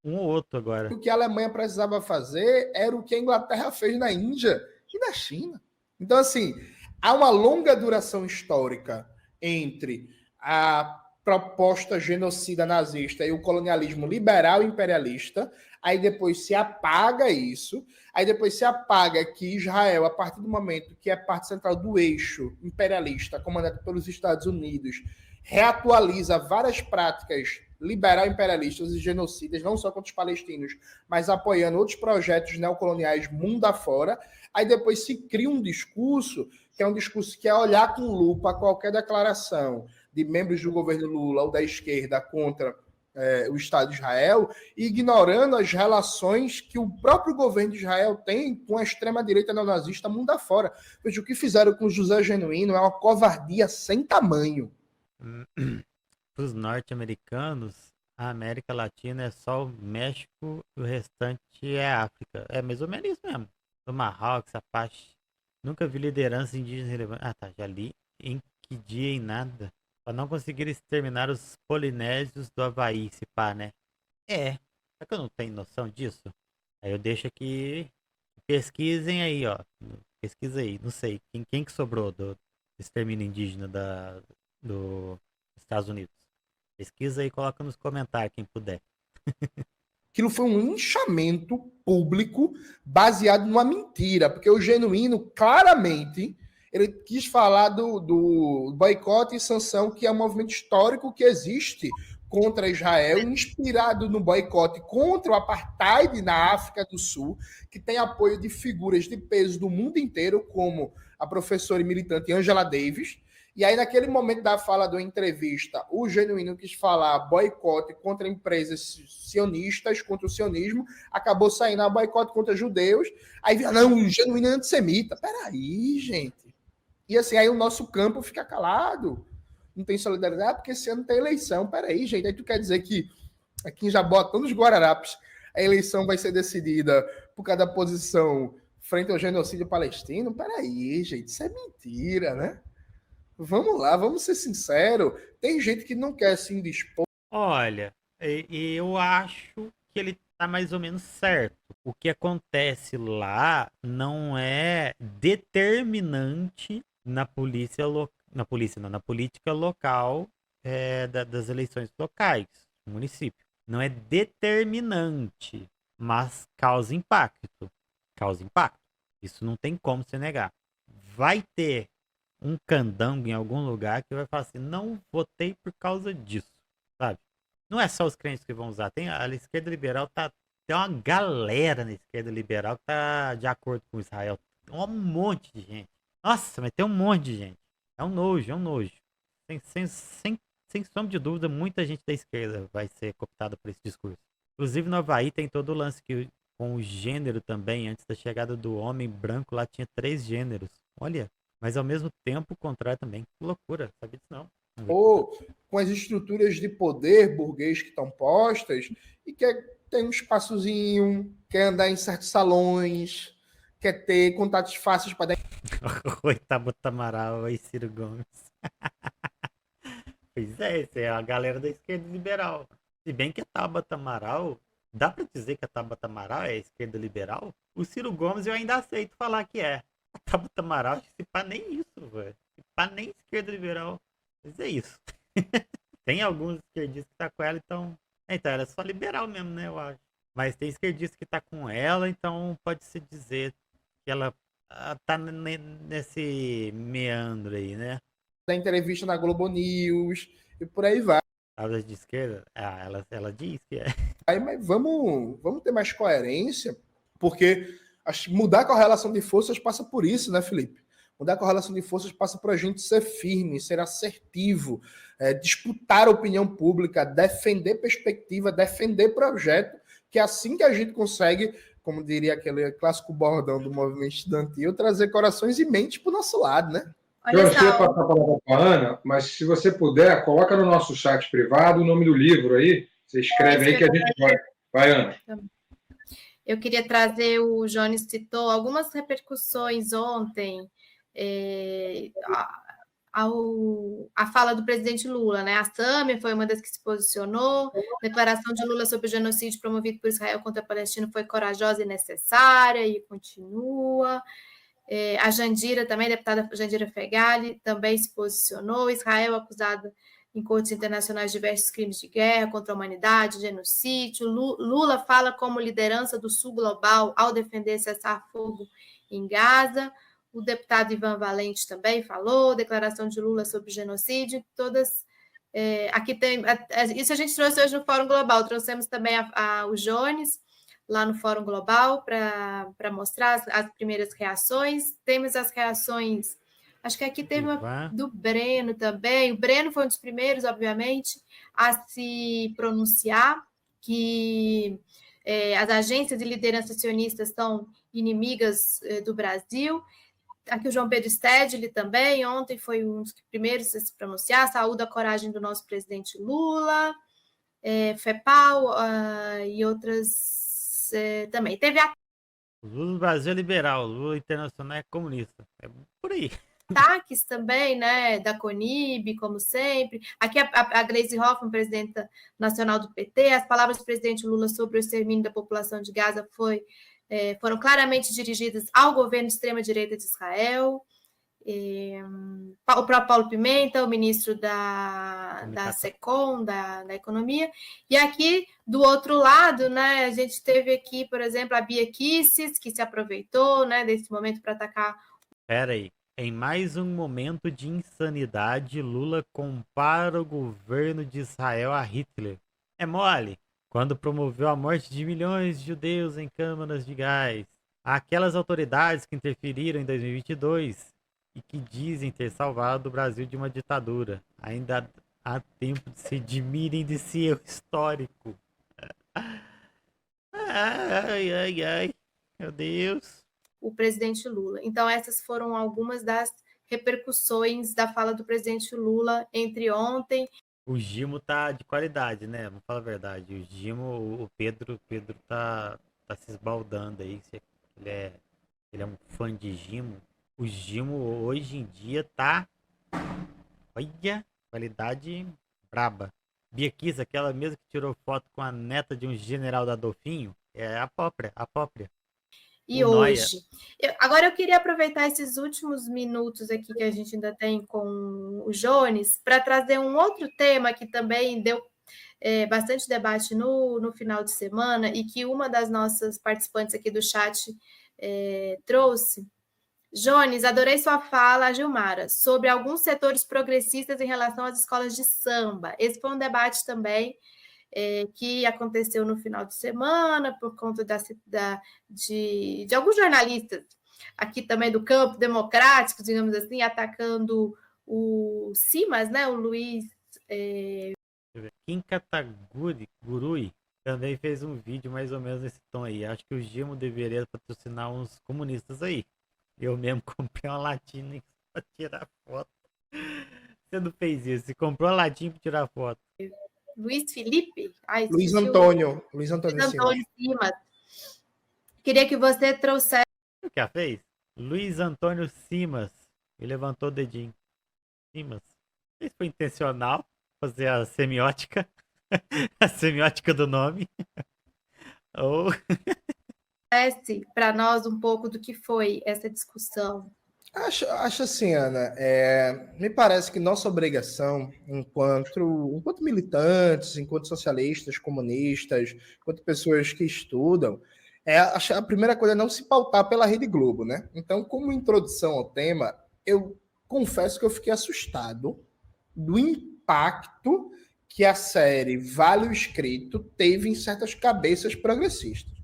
[SPEAKER 1] um ou outro agora.
[SPEAKER 4] O que a Alemanha precisava fazer era o que a Inglaterra fez na Índia e na China. Então, assim, há uma longa duração histórica entre a proposta genocida nazista e o colonialismo liberal imperialista, aí depois se apaga isso, aí depois se apaga que Israel, a partir do momento que é parte central do eixo imperialista, comandado pelos Estados Unidos, reatualiza várias práticas liberal imperialistas e genocidas, não só contra os palestinos, mas apoiando outros projetos neocoloniais mundo afora, aí depois se cria um discurso que é um discurso que é olhar com lupa qualquer declaração de membros do governo Lula ou da esquerda contra o Estado de Israel, ignorando as relações que o próprio governo de Israel tem com a extrema-direita neonazista mundo afora. Veja, o que fizeram com José Genuíno é uma covardia sem tamanho.
[SPEAKER 1] Para os norte-americanos, a América Latina é só o México e o restante é a África. É mais ou menos isso mesmo. Do Marrocos, Apache. Nunca vi liderança indígena relevante. Ah, tá. Já li. Em que dia em nada. Para não conseguir exterminar os polinésios do Havaí, se pá, né? Será que eu não tenho noção disso? Aí eu deixo aqui. Pesquisem aí, ó. Pesquisa aí. Não sei. Quem que sobrou do extermínio indígena dos Estados Unidos? Pesquisa aí e coloca nos comentários, quem puder.
[SPEAKER 4] Aquilo foi um linchamento público baseado numa mentira, porque o Genuíno, claramente, ele quis falar do boicote e sanção, que é um movimento histórico que existe contra Israel, inspirado no boicote contra o apartheid na África do Sul, que tem apoio de figuras de peso do mundo inteiro, como a professora e militante Angela Davis. E aí, naquele momento da fala da entrevista, o Genuíno quis falar boicote contra empresas sionistas, contra o sionismo, acabou saindo a boicote contra judeus. Aí, não, o Genuíno é antissemita. Peraí, gente. E assim, aí o nosso campo fica calado. Não tem solidariedade, porque esse ano tem eleição. Peraí, gente. Aí tu quer dizer que aqui em Jabotão dos Guararapes a eleição vai ser decidida por cada posição frente ao genocídio palestino? Peraí, gente. Isso é mentira, né? Vamos lá, vamos ser sinceros. Tem gente que não quer se indispor.
[SPEAKER 1] Olha, eu acho que ele tá mais ou menos certo. O que acontece lá não é determinante na na política local das eleições locais, do município. Não é determinante, mas causa impacto. Causa impacto. Isso não tem como se negar. Vai ter um candango em algum lugar que vai falar assim, não votei por causa disso, sabe? Não é só os crentes que vão usar, tem a esquerda liberal, tem uma galera na esquerda liberal que tá de acordo com Israel, um monte de gente. Nossa, mas tem um monte de gente. É um nojo, é um nojo. Sem sombra de dúvida, muita gente da esquerda vai ser cooptada por esse discurso. Inclusive no Havaí tem todo o lance que com o gênero também, antes da chegada do homem branco, lá tinha 3 gêneros. Olha, mas ao mesmo tempo o contrário também. Que loucura, sabia disso não.
[SPEAKER 4] Ou com as estruturas de poder burguês que estão postas e quer ter um espaçozinho, quer andar em certos salões, quer ter contatos fáceis para dar.
[SPEAKER 1] Oi, Tabata Amaral, oi, Ciro Gomes. Pois é, essa é a galera da esquerda liberal. Se bem que a Tabata Amaral, dá pra dizer que a Tabata Amaral é a esquerda liberal? O Ciro Gomes eu ainda aceito falar que é. A Tabata Amaral, se pá nem isso, velho. Se pá nem esquerda liberal. Mas é isso. Tem alguns esquerdistas que tá com ela, então ela é só liberal mesmo, né, eu acho. Mas tem esquerdista que tá com ela, então pode-se dizer que ela tá nesse meandro aí, né?
[SPEAKER 4] Da entrevista na Globo News e por aí vai.
[SPEAKER 1] Ela de esquerda? Ela diz que é.
[SPEAKER 4] Aí, mas vamos ter mais coerência, porque mudar a correlação de forças passa por isso, né, Felipe? Mudar a correlação de forças passa por a gente ser firme, ser assertivo, disputar a opinião pública, defender perspectiva, defender projeto, que é assim que a gente consegue, como diria aquele clássico bordão do movimento estudantil, trazer corações e mentes para o nosso lado, né?
[SPEAKER 3] Eu acho que ia passar a palavra para a Ana, mas se você puder, coloca no nosso chat privado o nome do livro aí, você escreve aí que a gente vai. Vai, Ana.
[SPEAKER 2] Eu queria trazer, o Jones citou algumas repercussões ontem, a fala do presidente Lula, né? A Sâmia foi uma das que se posicionou, a declaração de Lula sobre o genocídio promovido por Israel contra a Palestina foi corajosa e necessária, e continua. A Jandira também, a deputada Jandira Fegali, também se posicionou. Israel acusado em cortes internacionais diversos crimes de guerra contra a humanidade, genocídio. Lula fala como liderança do Sul Global ao defender cessar-fogo em Gaza. O deputado Ivan Valente também falou, declaração de Lula sobre genocídio, todas... aqui tem... Isso a gente trouxe hoje no Fórum Global, trouxemos também o Jones, lá no Fórum Global, para mostrar as primeiras reações. Temos as reações... Acho que aqui teve uma do Breno também. O Breno foi um dos primeiros, obviamente, a se pronunciar que as agências de liderança sionistas são inimigas do Brasil. Aqui o João Pedro Stedley também, ontem foi um dos primeiros a se pronunciar, saúda a coragem do nosso presidente Lula, FEPAL e outras também. Teve
[SPEAKER 1] O Lula do Brasil é liberal, o Lula internacional é comunista. É por aí.
[SPEAKER 2] Ataques também, né, da CONIB, como sempre. Aqui a Gleisi Hoffmann, presidenta nacional do PT, as palavras do presidente Lula sobre o extermínio da população de Gaza foram claramente dirigidas ao governo de extrema-direita de Israel. O próprio Paulo Pimenta, o ministro da SECOM, da Economia. E aqui, do outro lado, né, a gente teve aqui, por exemplo, a Bia Kicis, que se aproveitou, né, desse momento para atacar...
[SPEAKER 1] Pera aí. Em mais um momento de insanidade, Lula compara o governo de Israel a Hitler. É mole. Quando promoveu a morte de milhões de judeus em câmaras de gás. Aquelas autoridades que interferiram em 2022 e que dizem ter salvado o Brasil de uma ditadura. Ainda há tempo de se redimirem desse erro histórico. Ai, ai, ai. Meu Deus.
[SPEAKER 2] O presidente Lula. Então, essas foram algumas das repercussões da fala do presidente Lula entre ontem.
[SPEAKER 1] O Gimo tá de qualidade, né? Vamos falar a verdade. O Gimo, o Pedro tá se esbaldando aí. Ele é um fã de Gimo. O Gimo hoje em dia tá... Olha, qualidade braba. Bia Kicis, aquela mesma que tirou foto com a neta de um general da Dolfinho, é a própria.
[SPEAKER 2] E hoje, agora eu queria aproveitar esses últimos minutos aqui que a gente ainda tem com o Jones para trazer um outro tema que também deu bastante debate no final de semana e que uma das nossas participantes aqui do chat trouxe. Jones, adorei sua fala, Gilmara, sobre alguns setores progressistas em relação às escolas de samba. Esse foi um debate também que aconteceu no final de semana, por conta de alguns jornalistas aqui também do campo democrático, digamos assim, atacando o Simas, né? O Luiz...
[SPEAKER 1] Kim Kataguri também fez um vídeo mais ou menos nesse tom aí. Acho que o Gimo deveria patrocinar uns comunistas aí. Eu mesmo comprei uma latinha para tirar foto. Você não fez isso, você comprou a latinha para tirar foto.
[SPEAKER 2] Luiz Felipe?
[SPEAKER 4] Luiz Antônio
[SPEAKER 2] Simas. Queria que você trouxesse...
[SPEAKER 1] O que ela fez? Luiz Antônio Simas. Ele levantou o dedinho. Simas. Isso foi intencional. Fazer a semiótica. A semiótica do nome. Ou...
[SPEAKER 2] para nós um pouco do que foi essa discussão.
[SPEAKER 4] Acho assim, Ana, me parece que nossa obrigação, enquanto militantes, enquanto socialistas, comunistas, enquanto pessoas que estudam, a primeira coisa é não se pautar pela Rede Globo, né? Então, como introdução ao tema, eu confesso que eu fiquei assustado do impacto que a série Vale o Escrito teve em certas cabeças progressistas.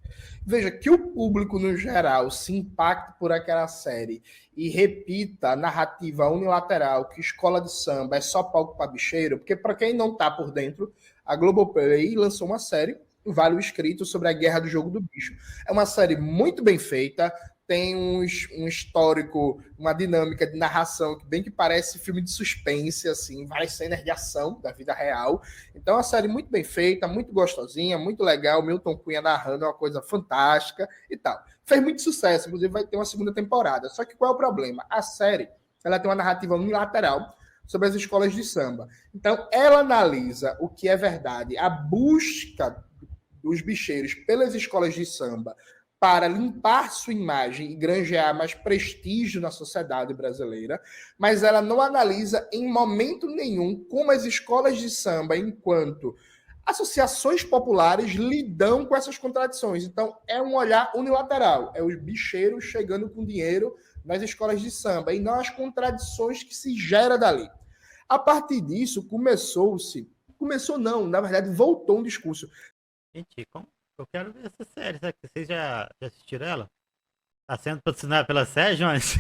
[SPEAKER 4] Veja, que o público, no geral, se impacte por aquela série e repita a narrativa unilateral que escola de samba é só palco para bicheiro, porque, para quem não está por dentro, a Globoplay lançou uma série, Vale o Escrito, sobre a Guerra do Jogo do Bicho. É uma série muito bem feita, tem um histórico, uma dinâmica de narração que bem que parece filme de suspense, assim, várias cenas de ação da vida real. Então, é uma série muito bem feita, muito gostosinha, muito legal. Milton Cunha narrando é uma coisa fantástica e tal. Fez muito sucesso, inclusive vai ter uma segunda temporada. Só que qual é o problema? A série, ela tem uma narrativa unilateral sobre as escolas de samba. Então, ela analisa o que é verdade, a busca dos bicheiros pelas escolas de samba para limpar sua imagem e granjear mais prestígio na sociedade brasileira, mas ela não analisa em momento nenhum como as escolas de samba, enquanto associações populares, lidam com essas contradições. Então, é um olhar unilateral, é os bicheiros chegando com dinheiro nas escolas de samba, e não as contradições que se gera dali. A partir disso, começou não, na verdade, voltou um discurso.
[SPEAKER 1] Gente, eu quero ver essa série. Sabe? Vocês já assistiram ela? Tá sendo patrocinada pela série, Jones?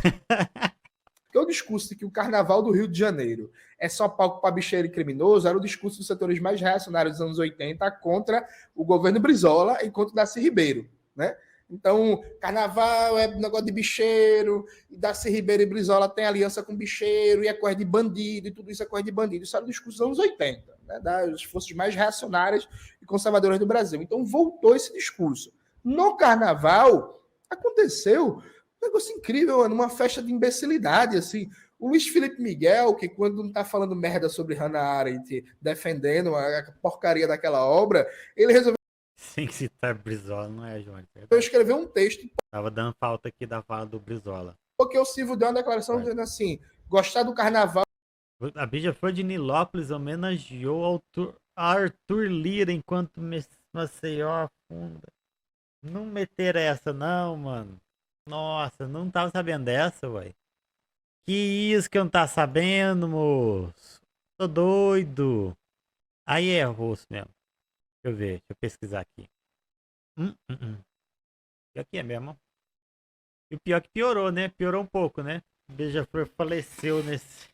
[SPEAKER 4] Porque o discurso de que o Carnaval do Rio de Janeiro é só palco para bicheiro e criminoso era o discurso dos setores mais reacionários dos anos 80 contra o governo Brizola e contra o Darcy Ribeiro, né? Então, Carnaval é negócio de bicheiro, e Darcy Ribeiro e Brizola têm aliança com bicheiro, e é coisa de bandido, e tudo isso é coisa de bandido. Isso era o discurso dos anos 80, né? Das forças mais reacionárias e conservadoras do Brasil. Então, voltou esse discurso. No Carnaval, aconteceu um negócio incrível, mano, uma festa de imbecilidade, assim. O Luiz Felipe Miguel, que quando não tá falando merda sobre Hannah Arendt, defendendo a porcaria daquela obra, ele resolveu
[SPEAKER 1] Sem citar Brizola, não é, Jones?
[SPEAKER 4] escrever um texto,
[SPEAKER 1] Tava dando falta aqui da fala do Brizola.
[SPEAKER 4] porque o Silvio deu uma declaração dizendo assim, gostar do Carnaval
[SPEAKER 1] A Beija-Flor de Nilópolis homenageou Arthur Lira enquanto Maceió afunda. Não meter essa não, mano. Nossa, não tava sabendo dessa, ué. Que isso que eu não tava sabendo, moço. Tô doido. Aí é rosto mesmo. Deixa eu ver, deixa eu pesquisar aqui. Pior que é mesmo. E o pior que piorou, né? Piorou um pouco, né? Beija-Flor faleceu nesse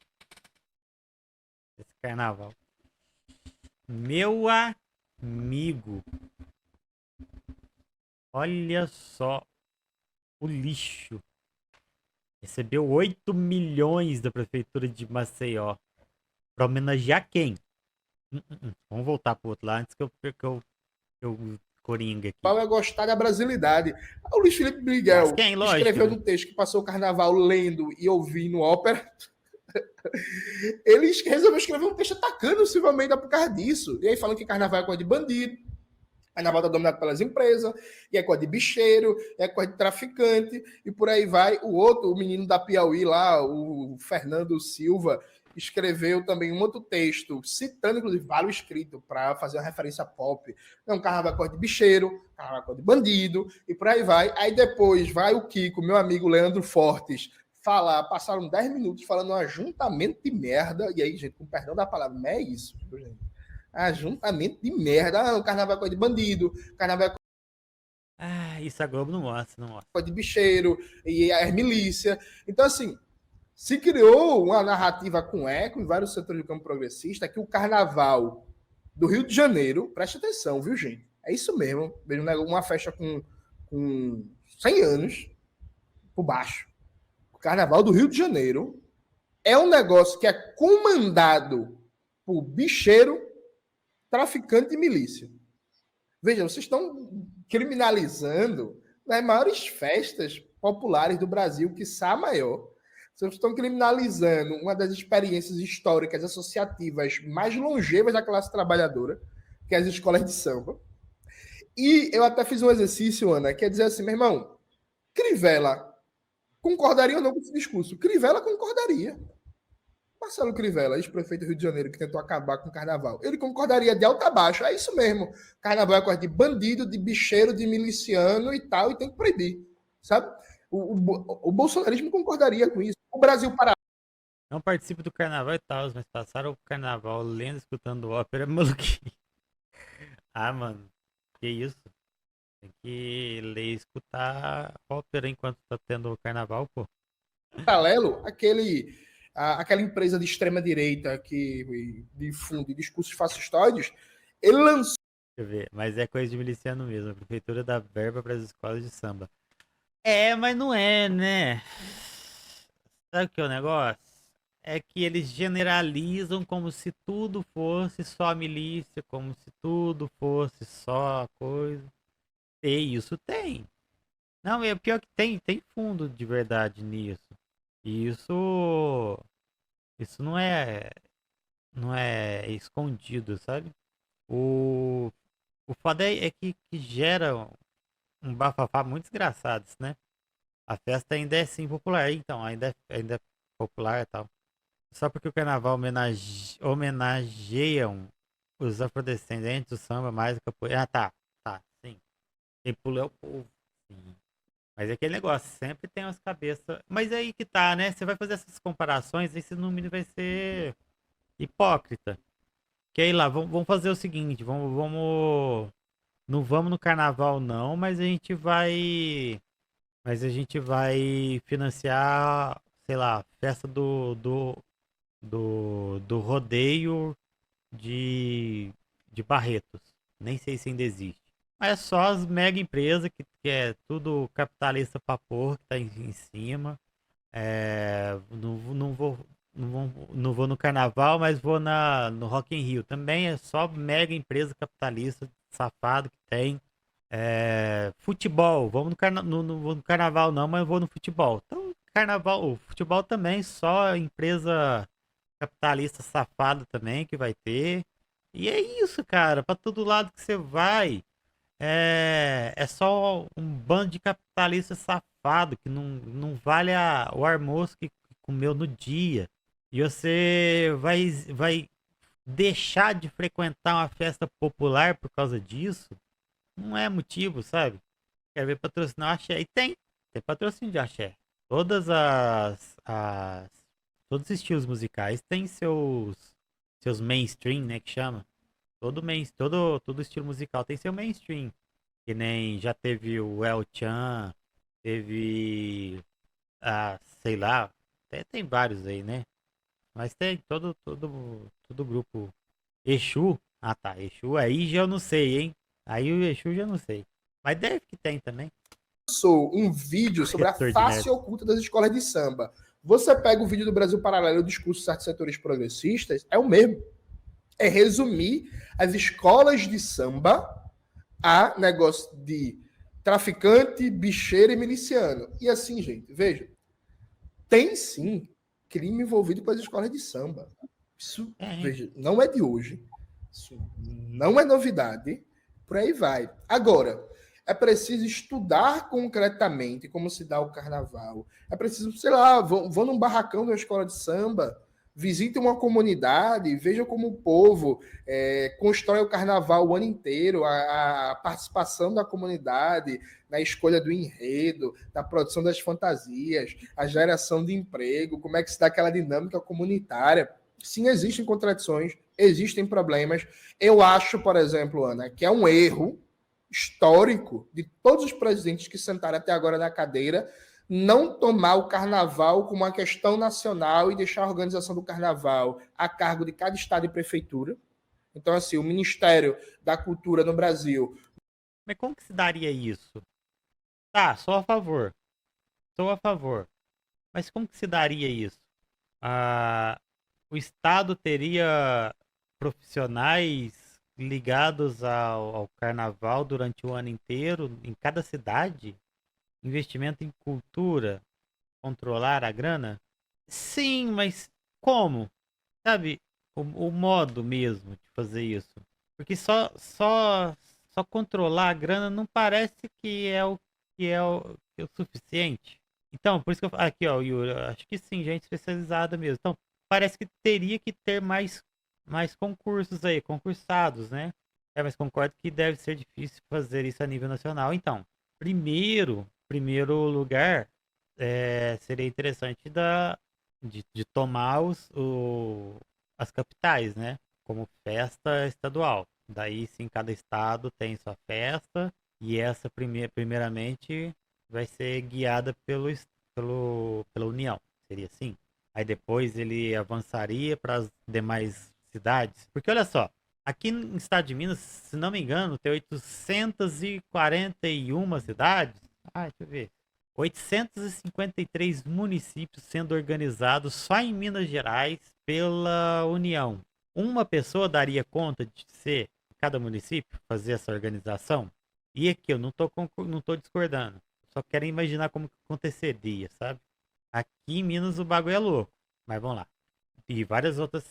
[SPEAKER 1] carnaval. Meu amigo. Olha só o lixo. Recebeu 8 milhões da prefeitura de Maceió. Pra homenagear quem? Vamos voltar pro outro lá antes que eu coringa aqui.
[SPEAKER 4] é gostar da brasilidade. O Luiz Felipe Miguel
[SPEAKER 1] Mas quem? Lógico,
[SPEAKER 4] escreveu
[SPEAKER 1] né?
[SPEAKER 4] no texto que passou o Carnaval lendo e ouvindo ópera. Ele resolveu escrever um texto atacando o Silvio Almeida por causa disso. E aí falando que Carnaval é coisa de bandido, Carnaval está dominado pelas empresas, e é coisa de bicheiro, é coisa de traficante, e por aí vai. O outro, o menino da Piauí lá, o Fernando Silva, escreveu também um outro texto, citando, inclusive, vários escritos para fazer uma referência pop. Não, Carnaval é coisa de bicheiro, Carnaval é coisa de bandido, e por aí vai. Aí depois vai o Kiko, meu amigo Leandro Fortes, passaram 10 minutos falando um ajuntamento de merda, e aí, gente, com perdão da palavra, não é isso, gente. Ajuntamento de merda. Ah, o Carnaval é coisa de bandido, Carnaval é
[SPEAKER 1] Isso a Globo não mostra, não mostra.
[SPEAKER 4] coisa de bicheiro, e as milícia. Então, assim, se criou uma narrativa com eco em vários setores do campo progressista que o Carnaval do Rio de Janeiro, preste atenção, viu, gente? É isso mesmo. Veja uma festa com 100 anos por baixo. O Carnaval do Rio de Janeiro é um negócio que é comandado por bicheiro, traficante e milícia. Veja, vocês estão criminalizando nas maiores festas populares do Brasil, quiçá a maior. Vocês estão criminalizando uma das experiências históricas associativas mais longevas da classe trabalhadora, que é as escolas de samba. E eu até fiz um exercício, Ana, que é dizer assim, meu irmão, Crivella concordaria ou não com esse discurso? Crivella concordaria. Marcelo Crivella, ex-prefeito do Rio de Janeiro, que tentou acabar com o carnaval, ele concordaria de alto a baixo. É isso mesmo. Carnaval é coisa de bandido, de bicheiro, de miliciano e tal, e tem que proibir. Sabe? O bolsonarismo concordaria com isso. O Brasil para.
[SPEAKER 1] Não participo do carnaval e tal, mas passaram o carnaval lendo, escutando ópera, maluquinho. Mano, que isso? Tem que ler e escutar ópera enquanto tá tendo o carnaval, pô.
[SPEAKER 4] Paralelo, aquela empresa de extrema-direita que difunde discursos fascistoides, ele lançou.
[SPEAKER 1] Deixa eu ver, mas é coisa de miliciano mesmo. A prefeitura dá verba para as escolas de samba. Mas não é, né? Sabe o que é o negócio? É que eles generalizam como se tudo fosse só milícia, como se tudo fosse só coisa. E isso tem. Não, é pior que tem fundo de verdade nisso. E isso não é escondido, sabe? O foda é que gera um bafafá muito desgraçado, isso, né? A festa ainda é sim popular, então, ainda é popular e tal. Só porque o carnaval homenageiam os afrodescendentes, o samba mais o capoeira. Ah, tá, sim. Quem pula é o povo, sim. Mas é aquele negócio, sempre tem umas cabeças. Mas aí que tá, né? Você vai fazer essas comparações, esse número vai ser hipócrita. Que aí lá, vamos fazer o seguinte, não vamos no carnaval não, mas a gente vai financiar, sei lá, festa do rodeio de Barretos. Nem sei se ainda existe. Mas é só as mega empresas que é tudo capitalista pra porra que tá em cima. Não vou no carnaval, mas vou no Rock in Rio. Também é só mega empresa capitalista safado que tem. Futebol, vamos não vou no carnaval não, mas vou no futebol. Então, carnaval, o futebol também, só empresa capitalista safada também que vai ter. E é isso, cara, pra todo lado que você vai, é só um bando de capitalista safado que não vale o almoço que comeu no dia. E você vai deixar de frequentar uma festa popular por causa disso? Não é motivo, sabe? Quer ver patrocinar o axé? E tem patrocínio de axé. Todos os estilos musicais têm seus mainstream, né, que chama. Todo estilo musical tem seu mainstream. Que nem já teve o El Chan, teve, sei lá, tem vários aí, né? Mas tem todo grupo. Exu, tá, Exu aí já eu não sei, hein? Aí o Exu já não sei. Mas deve que tem também.
[SPEAKER 4] Lançou um vídeo sobre a
[SPEAKER 1] Corretor de
[SPEAKER 4] face
[SPEAKER 1] nerd.
[SPEAKER 4] oculta das escolas de samba. Você pega o vídeo do Brasil Paralelo e o discurso de certos setores progressistas, é o mesmo. É resumir as escolas de samba a negócio de traficante, bicheiro e miliciano. E assim, gente, veja, tem sim crime envolvido com as escolas de samba. Isso,
[SPEAKER 1] Hein?
[SPEAKER 4] veja, não é de hoje. Isso não é novidade. Por aí vai. Agora, é preciso estudar concretamente como se dá o carnaval. É preciso, sei lá, vão num barracão de uma escola de samba, visite uma comunidade, veja como o povo constrói o carnaval o ano inteiro, a participação da comunidade na escolha do enredo, da produção das fantasias, a geração de emprego, como é que se dá aquela dinâmica comunitária. Sim, existem contradições, existem problemas. Eu acho, por exemplo, Ana, que é um erro histórico de todos os presidentes que sentaram até agora na cadeira não tomar o carnaval como uma questão nacional e deixar a organização do carnaval a cargo de cada estado e prefeitura. Então, assim, o Ministério da Cultura no Brasil.
[SPEAKER 1] Mas como que se daria isso? Tá, sou a favor. Sou a favor. Mas como que se daria isso? O Estado teria profissionais ligados ao carnaval durante o ano inteiro, em cada cidade? Investimento em cultura, controlar a grana? Sim, mas como? Sabe, o modo mesmo de fazer isso. Porque só controlar a grana não parece que é o suficiente. Então, por isso que eu aqui, ó, Yuri, eu acho que sim, gente especializada mesmo. Então, parece que teria que ter mais concursos aí, concursados, né? Mas concordo que deve ser difícil fazer isso a nível nacional. Então, primeiro lugar, seria interessante de tomar as capitais, né? Como festa estadual. Daí sim, cada estado tem sua festa e essa primeiramente vai ser guiada pela União. Seria assim. Aí depois ele avançaria para as demais cidades. Porque olha só, aqui no estado de Minas, se não me engano, tem 841 cidades. Deixa eu ver. 853 municípios sendo organizados só em Minas Gerais pela União. Uma pessoa daria conta de ser cada município fazer essa organização? E aqui eu não tô discordando. Só quero imaginar como que aconteceria, sabe? Aqui em Minas o bagulho é louco, mas vamos lá. E vários outros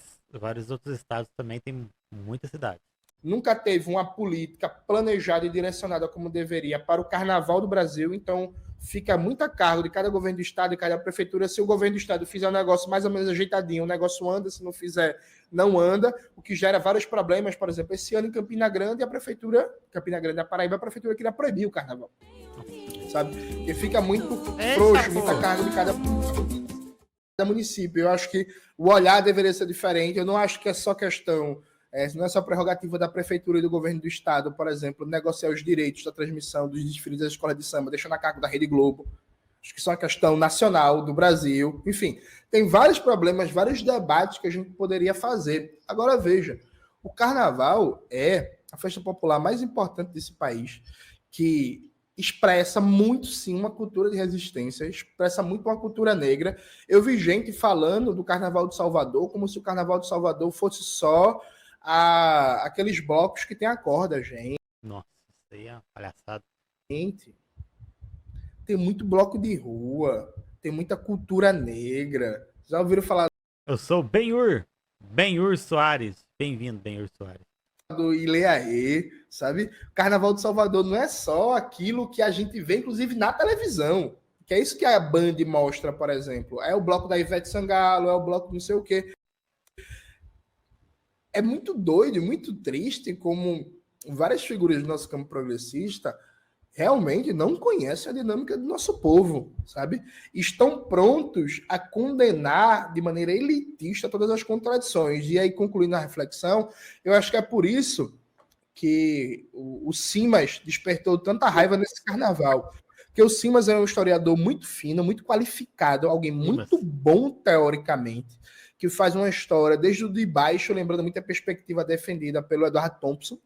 [SPEAKER 1] estados também tem muitas cidades.
[SPEAKER 4] nunca teve uma política planejada e direcionada como deveria para o carnaval do Brasil, então fica muito a cargo de cada governo do estado e cada prefeitura. Se o governo do estado fizer um negócio mais ou menos ajeitadinho, o negócio anda, se não fizer, não anda, o que gera vários problemas. Por exemplo, esse ano em Campina Grande, a prefeitura, Campina Grande da Paraíba, a prefeitura queria proibir o carnaval, sabe? Porque fica muito frouxo, muito a cargo de cada município. Eu acho que o olhar deveria ser diferente. Eu não acho que é só questão, não é só prerrogativa da prefeitura e do governo do estado, por exemplo, negociar os direitos da transmissão dos desfiles da escola de samba, deixando a cargo da Rede Globo. Acho que isso é uma questão nacional do Brasil. Enfim, tem vários problemas, vários debates que a gente poderia fazer. Agora, veja, o carnaval é a festa popular mais importante desse país, que expressa muito, sim, uma cultura de resistência, expressa muito uma cultura negra. Eu vi gente falando do Carnaval de Salvador como se o Carnaval de Salvador fosse só aqueles blocos que tem a corda, gente.
[SPEAKER 1] Nossa, isso aí é uma palhaçada.
[SPEAKER 4] Tem muito bloco de rua, tem muita cultura negra. Já ouviram falar
[SPEAKER 1] Eu sou Ben-Hur Soares. Bem-vindo, Ben-Hur Soares.
[SPEAKER 4] do Ileaê, sabe? Carnaval de Salvador não é só aquilo que a gente vê, inclusive, na televisão. Que é isso que a Band mostra, por exemplo. É o bloco da Ivete Sangalo, é o bloco não sei o quê. É muito doido, muito triste como várias figuras do nosso campo progressista realmente não conhecem a dinâmica do nosso povo, sabe? Estão prontos a condenar de maneira elitista todas as contradições. E aí, concluindo a reflexão, eu acho que é por isso que o Simas despertou tanta raiva nesse carnaval. Porque o Simas é um historiador muito fino, muito qualificado, alguém muito bom teoricamente, que faz uma história desde o de baixo, lembrando muito a perspectiva defendida pelo Edward Thompson.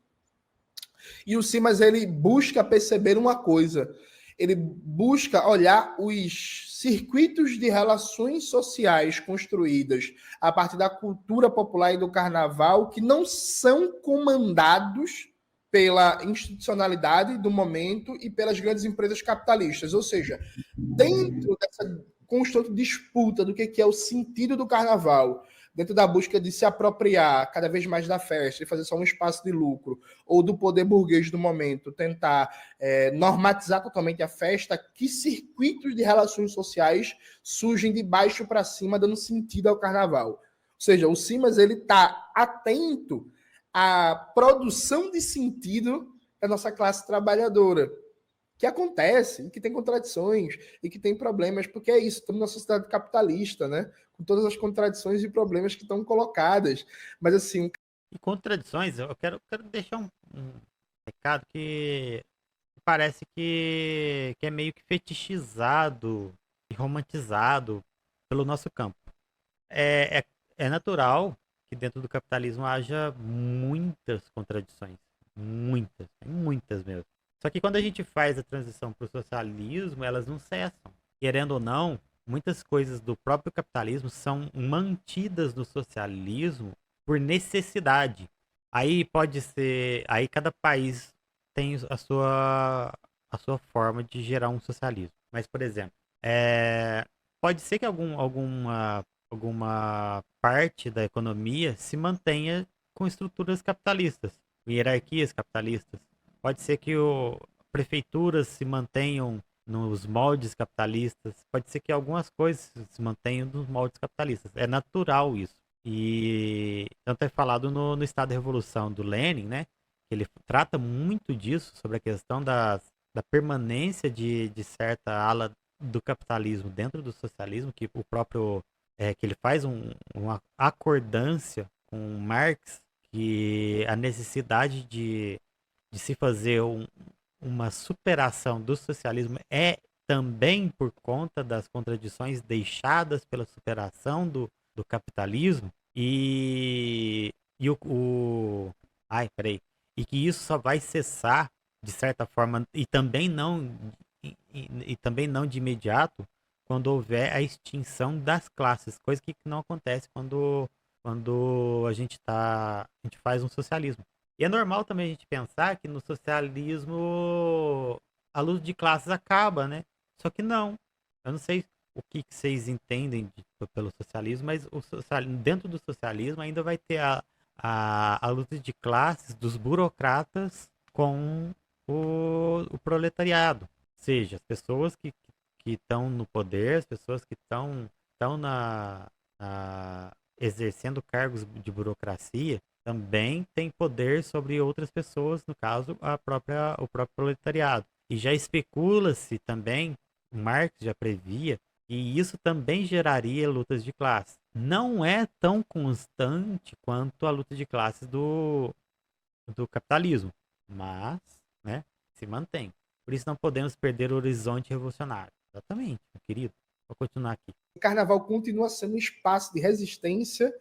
[SPEAKER 4] E o Simas, ele busca perceber uma coisa. Ele busca olhar os circuitos de relações sociais construídas a partir da cultura popular e do carnaval que não são comandados pela institucionalidade do momento e pelas grandes empresas capitalistas. Ou seja, dentro dessa constante disputa do que é o sentido do carnaval, dentro da busca de se apropriar cada vez mais da festa e fazer só um espaço de lucro, ou do poder burguês do momento, tentar normatizar totalmente a festa, que circuitos de relações sociais surgem de baixo para cima, dando sentido ao carnaval. Ou seja, o Simas está atento à produção de sentido da nossa classe trabalhadora, que acontece, que tem contradições e que tem problemas, porque é isso, estamos numa sociedade capitalista, né? Com todas as contradições e problemas que estão colocadas. Mas assim...
[SPEAKER 1] E contradições, eu quero deixar um recado que parece que é meio que fetichizado e romantizado pelo nosso campo. É natural que dentro do capitalismo haja muitas contradições. Muitas mesmo. Só que quando a gente faz a transição para o socialismo, elas não cessam. Querendo ou não, muitas coisas do próprio capitalismo são mantidas no socialismo por necessidade. Aí pode ser... Aí cada país tem a sua forma de gerar um socialismo. Mas, por exemplo, pode ser que alguma parte da economia se mantenha com estruturas capitalistas, com hierarquias capitalistas. Pode ser que prefeituras se mantenham nos moldes capitalistas. Pode ser que algumas coisas se mantenham nos moldes capitalistas. É natural isso. E tanto é falado no Estado da Revolução do Lenin, né? Que ele trata muito disso, sobre a questão da permanência de certa ala do capitalismo dentro do socialismo, que o próprio... que ele faz uma acordância com Marx, que a necessidade de se fazer uma superação do socialismo é também por conta das contradições deixadas pela superação do capitalismo e que isso só vai cessar de certa forma e também não de imediato quando houver a extinção das classes, coisa que não acontece quando a gente faz um socialismo. E é normal também a gente pensar que no socialismo a luta de classes acaba, né? Só que não. Eu não sei o que vocês entendem pelo socialismo, mas dentro do socialismo ainda vai ter a luta de classes dos burocratas com o proletariado. Ou seja, as pessoas que estão no poder, as pessoas que estão exercendo cargos de burocracia, também têm poder sobre outras pessoas, no caso, o próprio proletariado. E já especula-se também, Marx já previa, que isso também geraria lutas de classe. Não é tão constante quanto a luta de classes do capitalismo, mas, né, se mantém. Por isso não podemos perder o horizonte revolucionário. Exatamente, meu querido. Vou continuar aqui.
[SPEAKER 4] O carnaval continua sendo um espaço de resistência,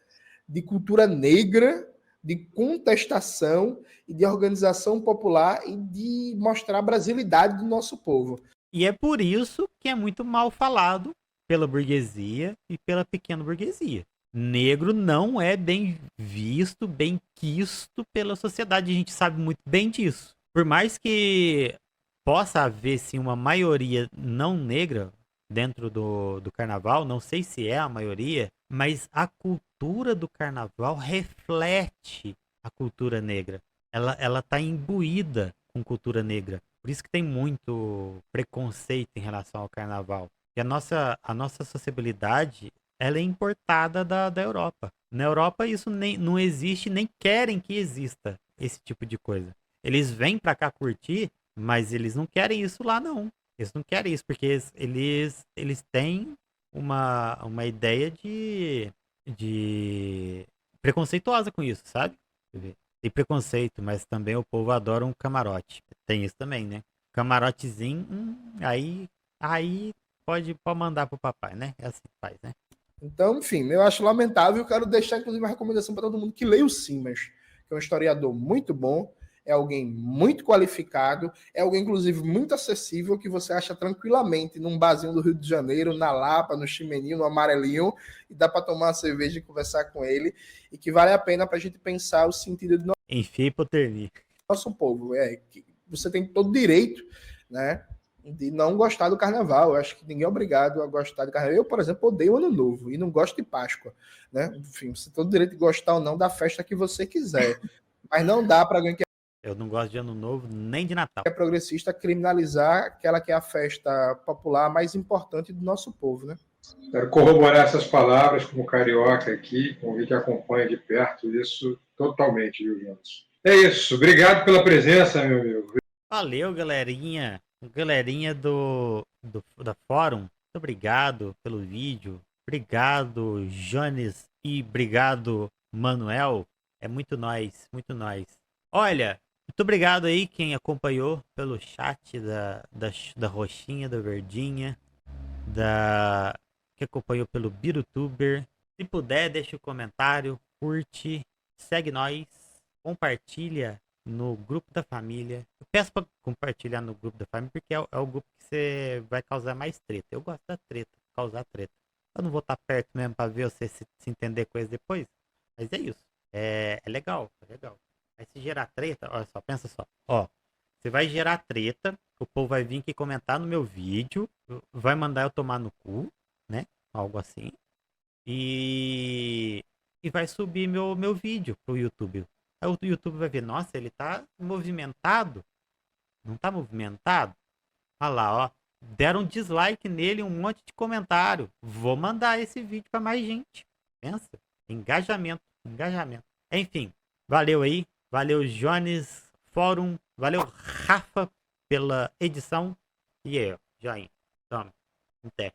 [SPEAKER 4] de cultura negra, de contestação e de organização popular e de mostrar a brasilidade do nosso povo.
[SPEAKER 1] E é por isso que é muito mal falado pela burguesia e pela pequena burguesia. Negro não é bem visto, bem quisto pela sociedade. A gente sabe muito bem disso. Por mais que possa haver, sim, uma maioria não negra dentro do carnaval, não sei se é a maioria, mas a cultura do carnaval reflete a cultura negra. Ela está imbuída com cultura negra. Por isso que tem muito preconceito em relação ao carnaval. E a nossa sociabilidade, ela é importada da Europa. Na Europa isso não existe, nem querem que exista esse tipo de coisa. Eles vêm para cá curtir, mas eles não querem isso lá, não. Eles não querem isso, porque eles têm uma ideia de preconceituosa com isso, sabe? Tem preconceito, mas também o povo adora um camarote. Tem isso também, né? Camarotezinho, aí pode mandar pro papai, né? É assim que faz, né?
[SPEAKER 4] Então, enfim, eu acho lamentável. Eu quero deixar, inclusive, uma recomendação para todo mundo que leia o Simas, que é um historiador muito bom, é alguém muito qualificado, é alguém, inclusive, muito acessível, que você acha tranquilamente num barzinho do Rio de Janeiro, na Lapa, no Chimeninho, no Amarelinho, e dá para tomar uma cerveja e conversar com ele, e que vale a pena para a gente pensar o sentido do
[SPEAKER 1] Enfim, hipotermia.
[SPEAKER 4] nosso povo. Que você tem todo o direito, né, de não gostar do carnaval. Eu acho que ninguém é obrigado a gostar do carnaval. Eu, por exemplo, odeio o Ano Novo e não gosto de Páscoa, né? Enfim, você tem todo o direito de gostar ou não da festa que você quiser. Mas não dá para alguém que
[SPEAKER 1] Eu não gosto de Ano Novo nem de Natal.
[SPEAKER 4] é progressista criminalizar aquela que é a festa popular mais importante do nosso povo, né?
[SPEAKER 3] Quero corroborar essas palavras como carioca aqui, como alguém que acompanha de perto isso totalmente, viu, Jonas? É isso. Obrigado pela presença, meu amigo.
[SPEAKER 1] Valeu, galerinha. Galerinha da Fórum. Muito obrigado pelo vídeo. Obrigado, Jones. E obrigado, Manuel. É muito nóis, muito nóis. Olha, muito obrigado aí quem acompanhou pelo chat da roxinha, da verdinha, que acompanhou pelo Birutuber. Se puder, deixa o comentário, curte, segue nós, compartilha no grupo da família. Eu peço para compartilhar no grupo da família porque é o grupo que você vai causar mais treta. Eu gosto da treta, causar treta. Eu não vou estar perto mesmo para ver você se entender coisa depois. Mas é isso. É legal, é legal. Aí se gerar treta, olha só, pensa só. Ó, você vai gerar treta, o povo vai vir aqui comentar no meu vídeo, vai mandar eu tomar no cu, né? Algo assim. E vai subir meu vídeo pro YouTube. Aí o YouTube vai ver, nossa, ele tá movimentado. Não tá movimentado? Olha lá, ó. Deram dislike nele, um monte de comentário. Vou mandar esse vídeo para mais gente. Pensa. Engajamento. Enfim, valeu aí. Valeu, Jones Fórum. Valeu, Rafa, pela edição. E eu, joinha. Toma. Até.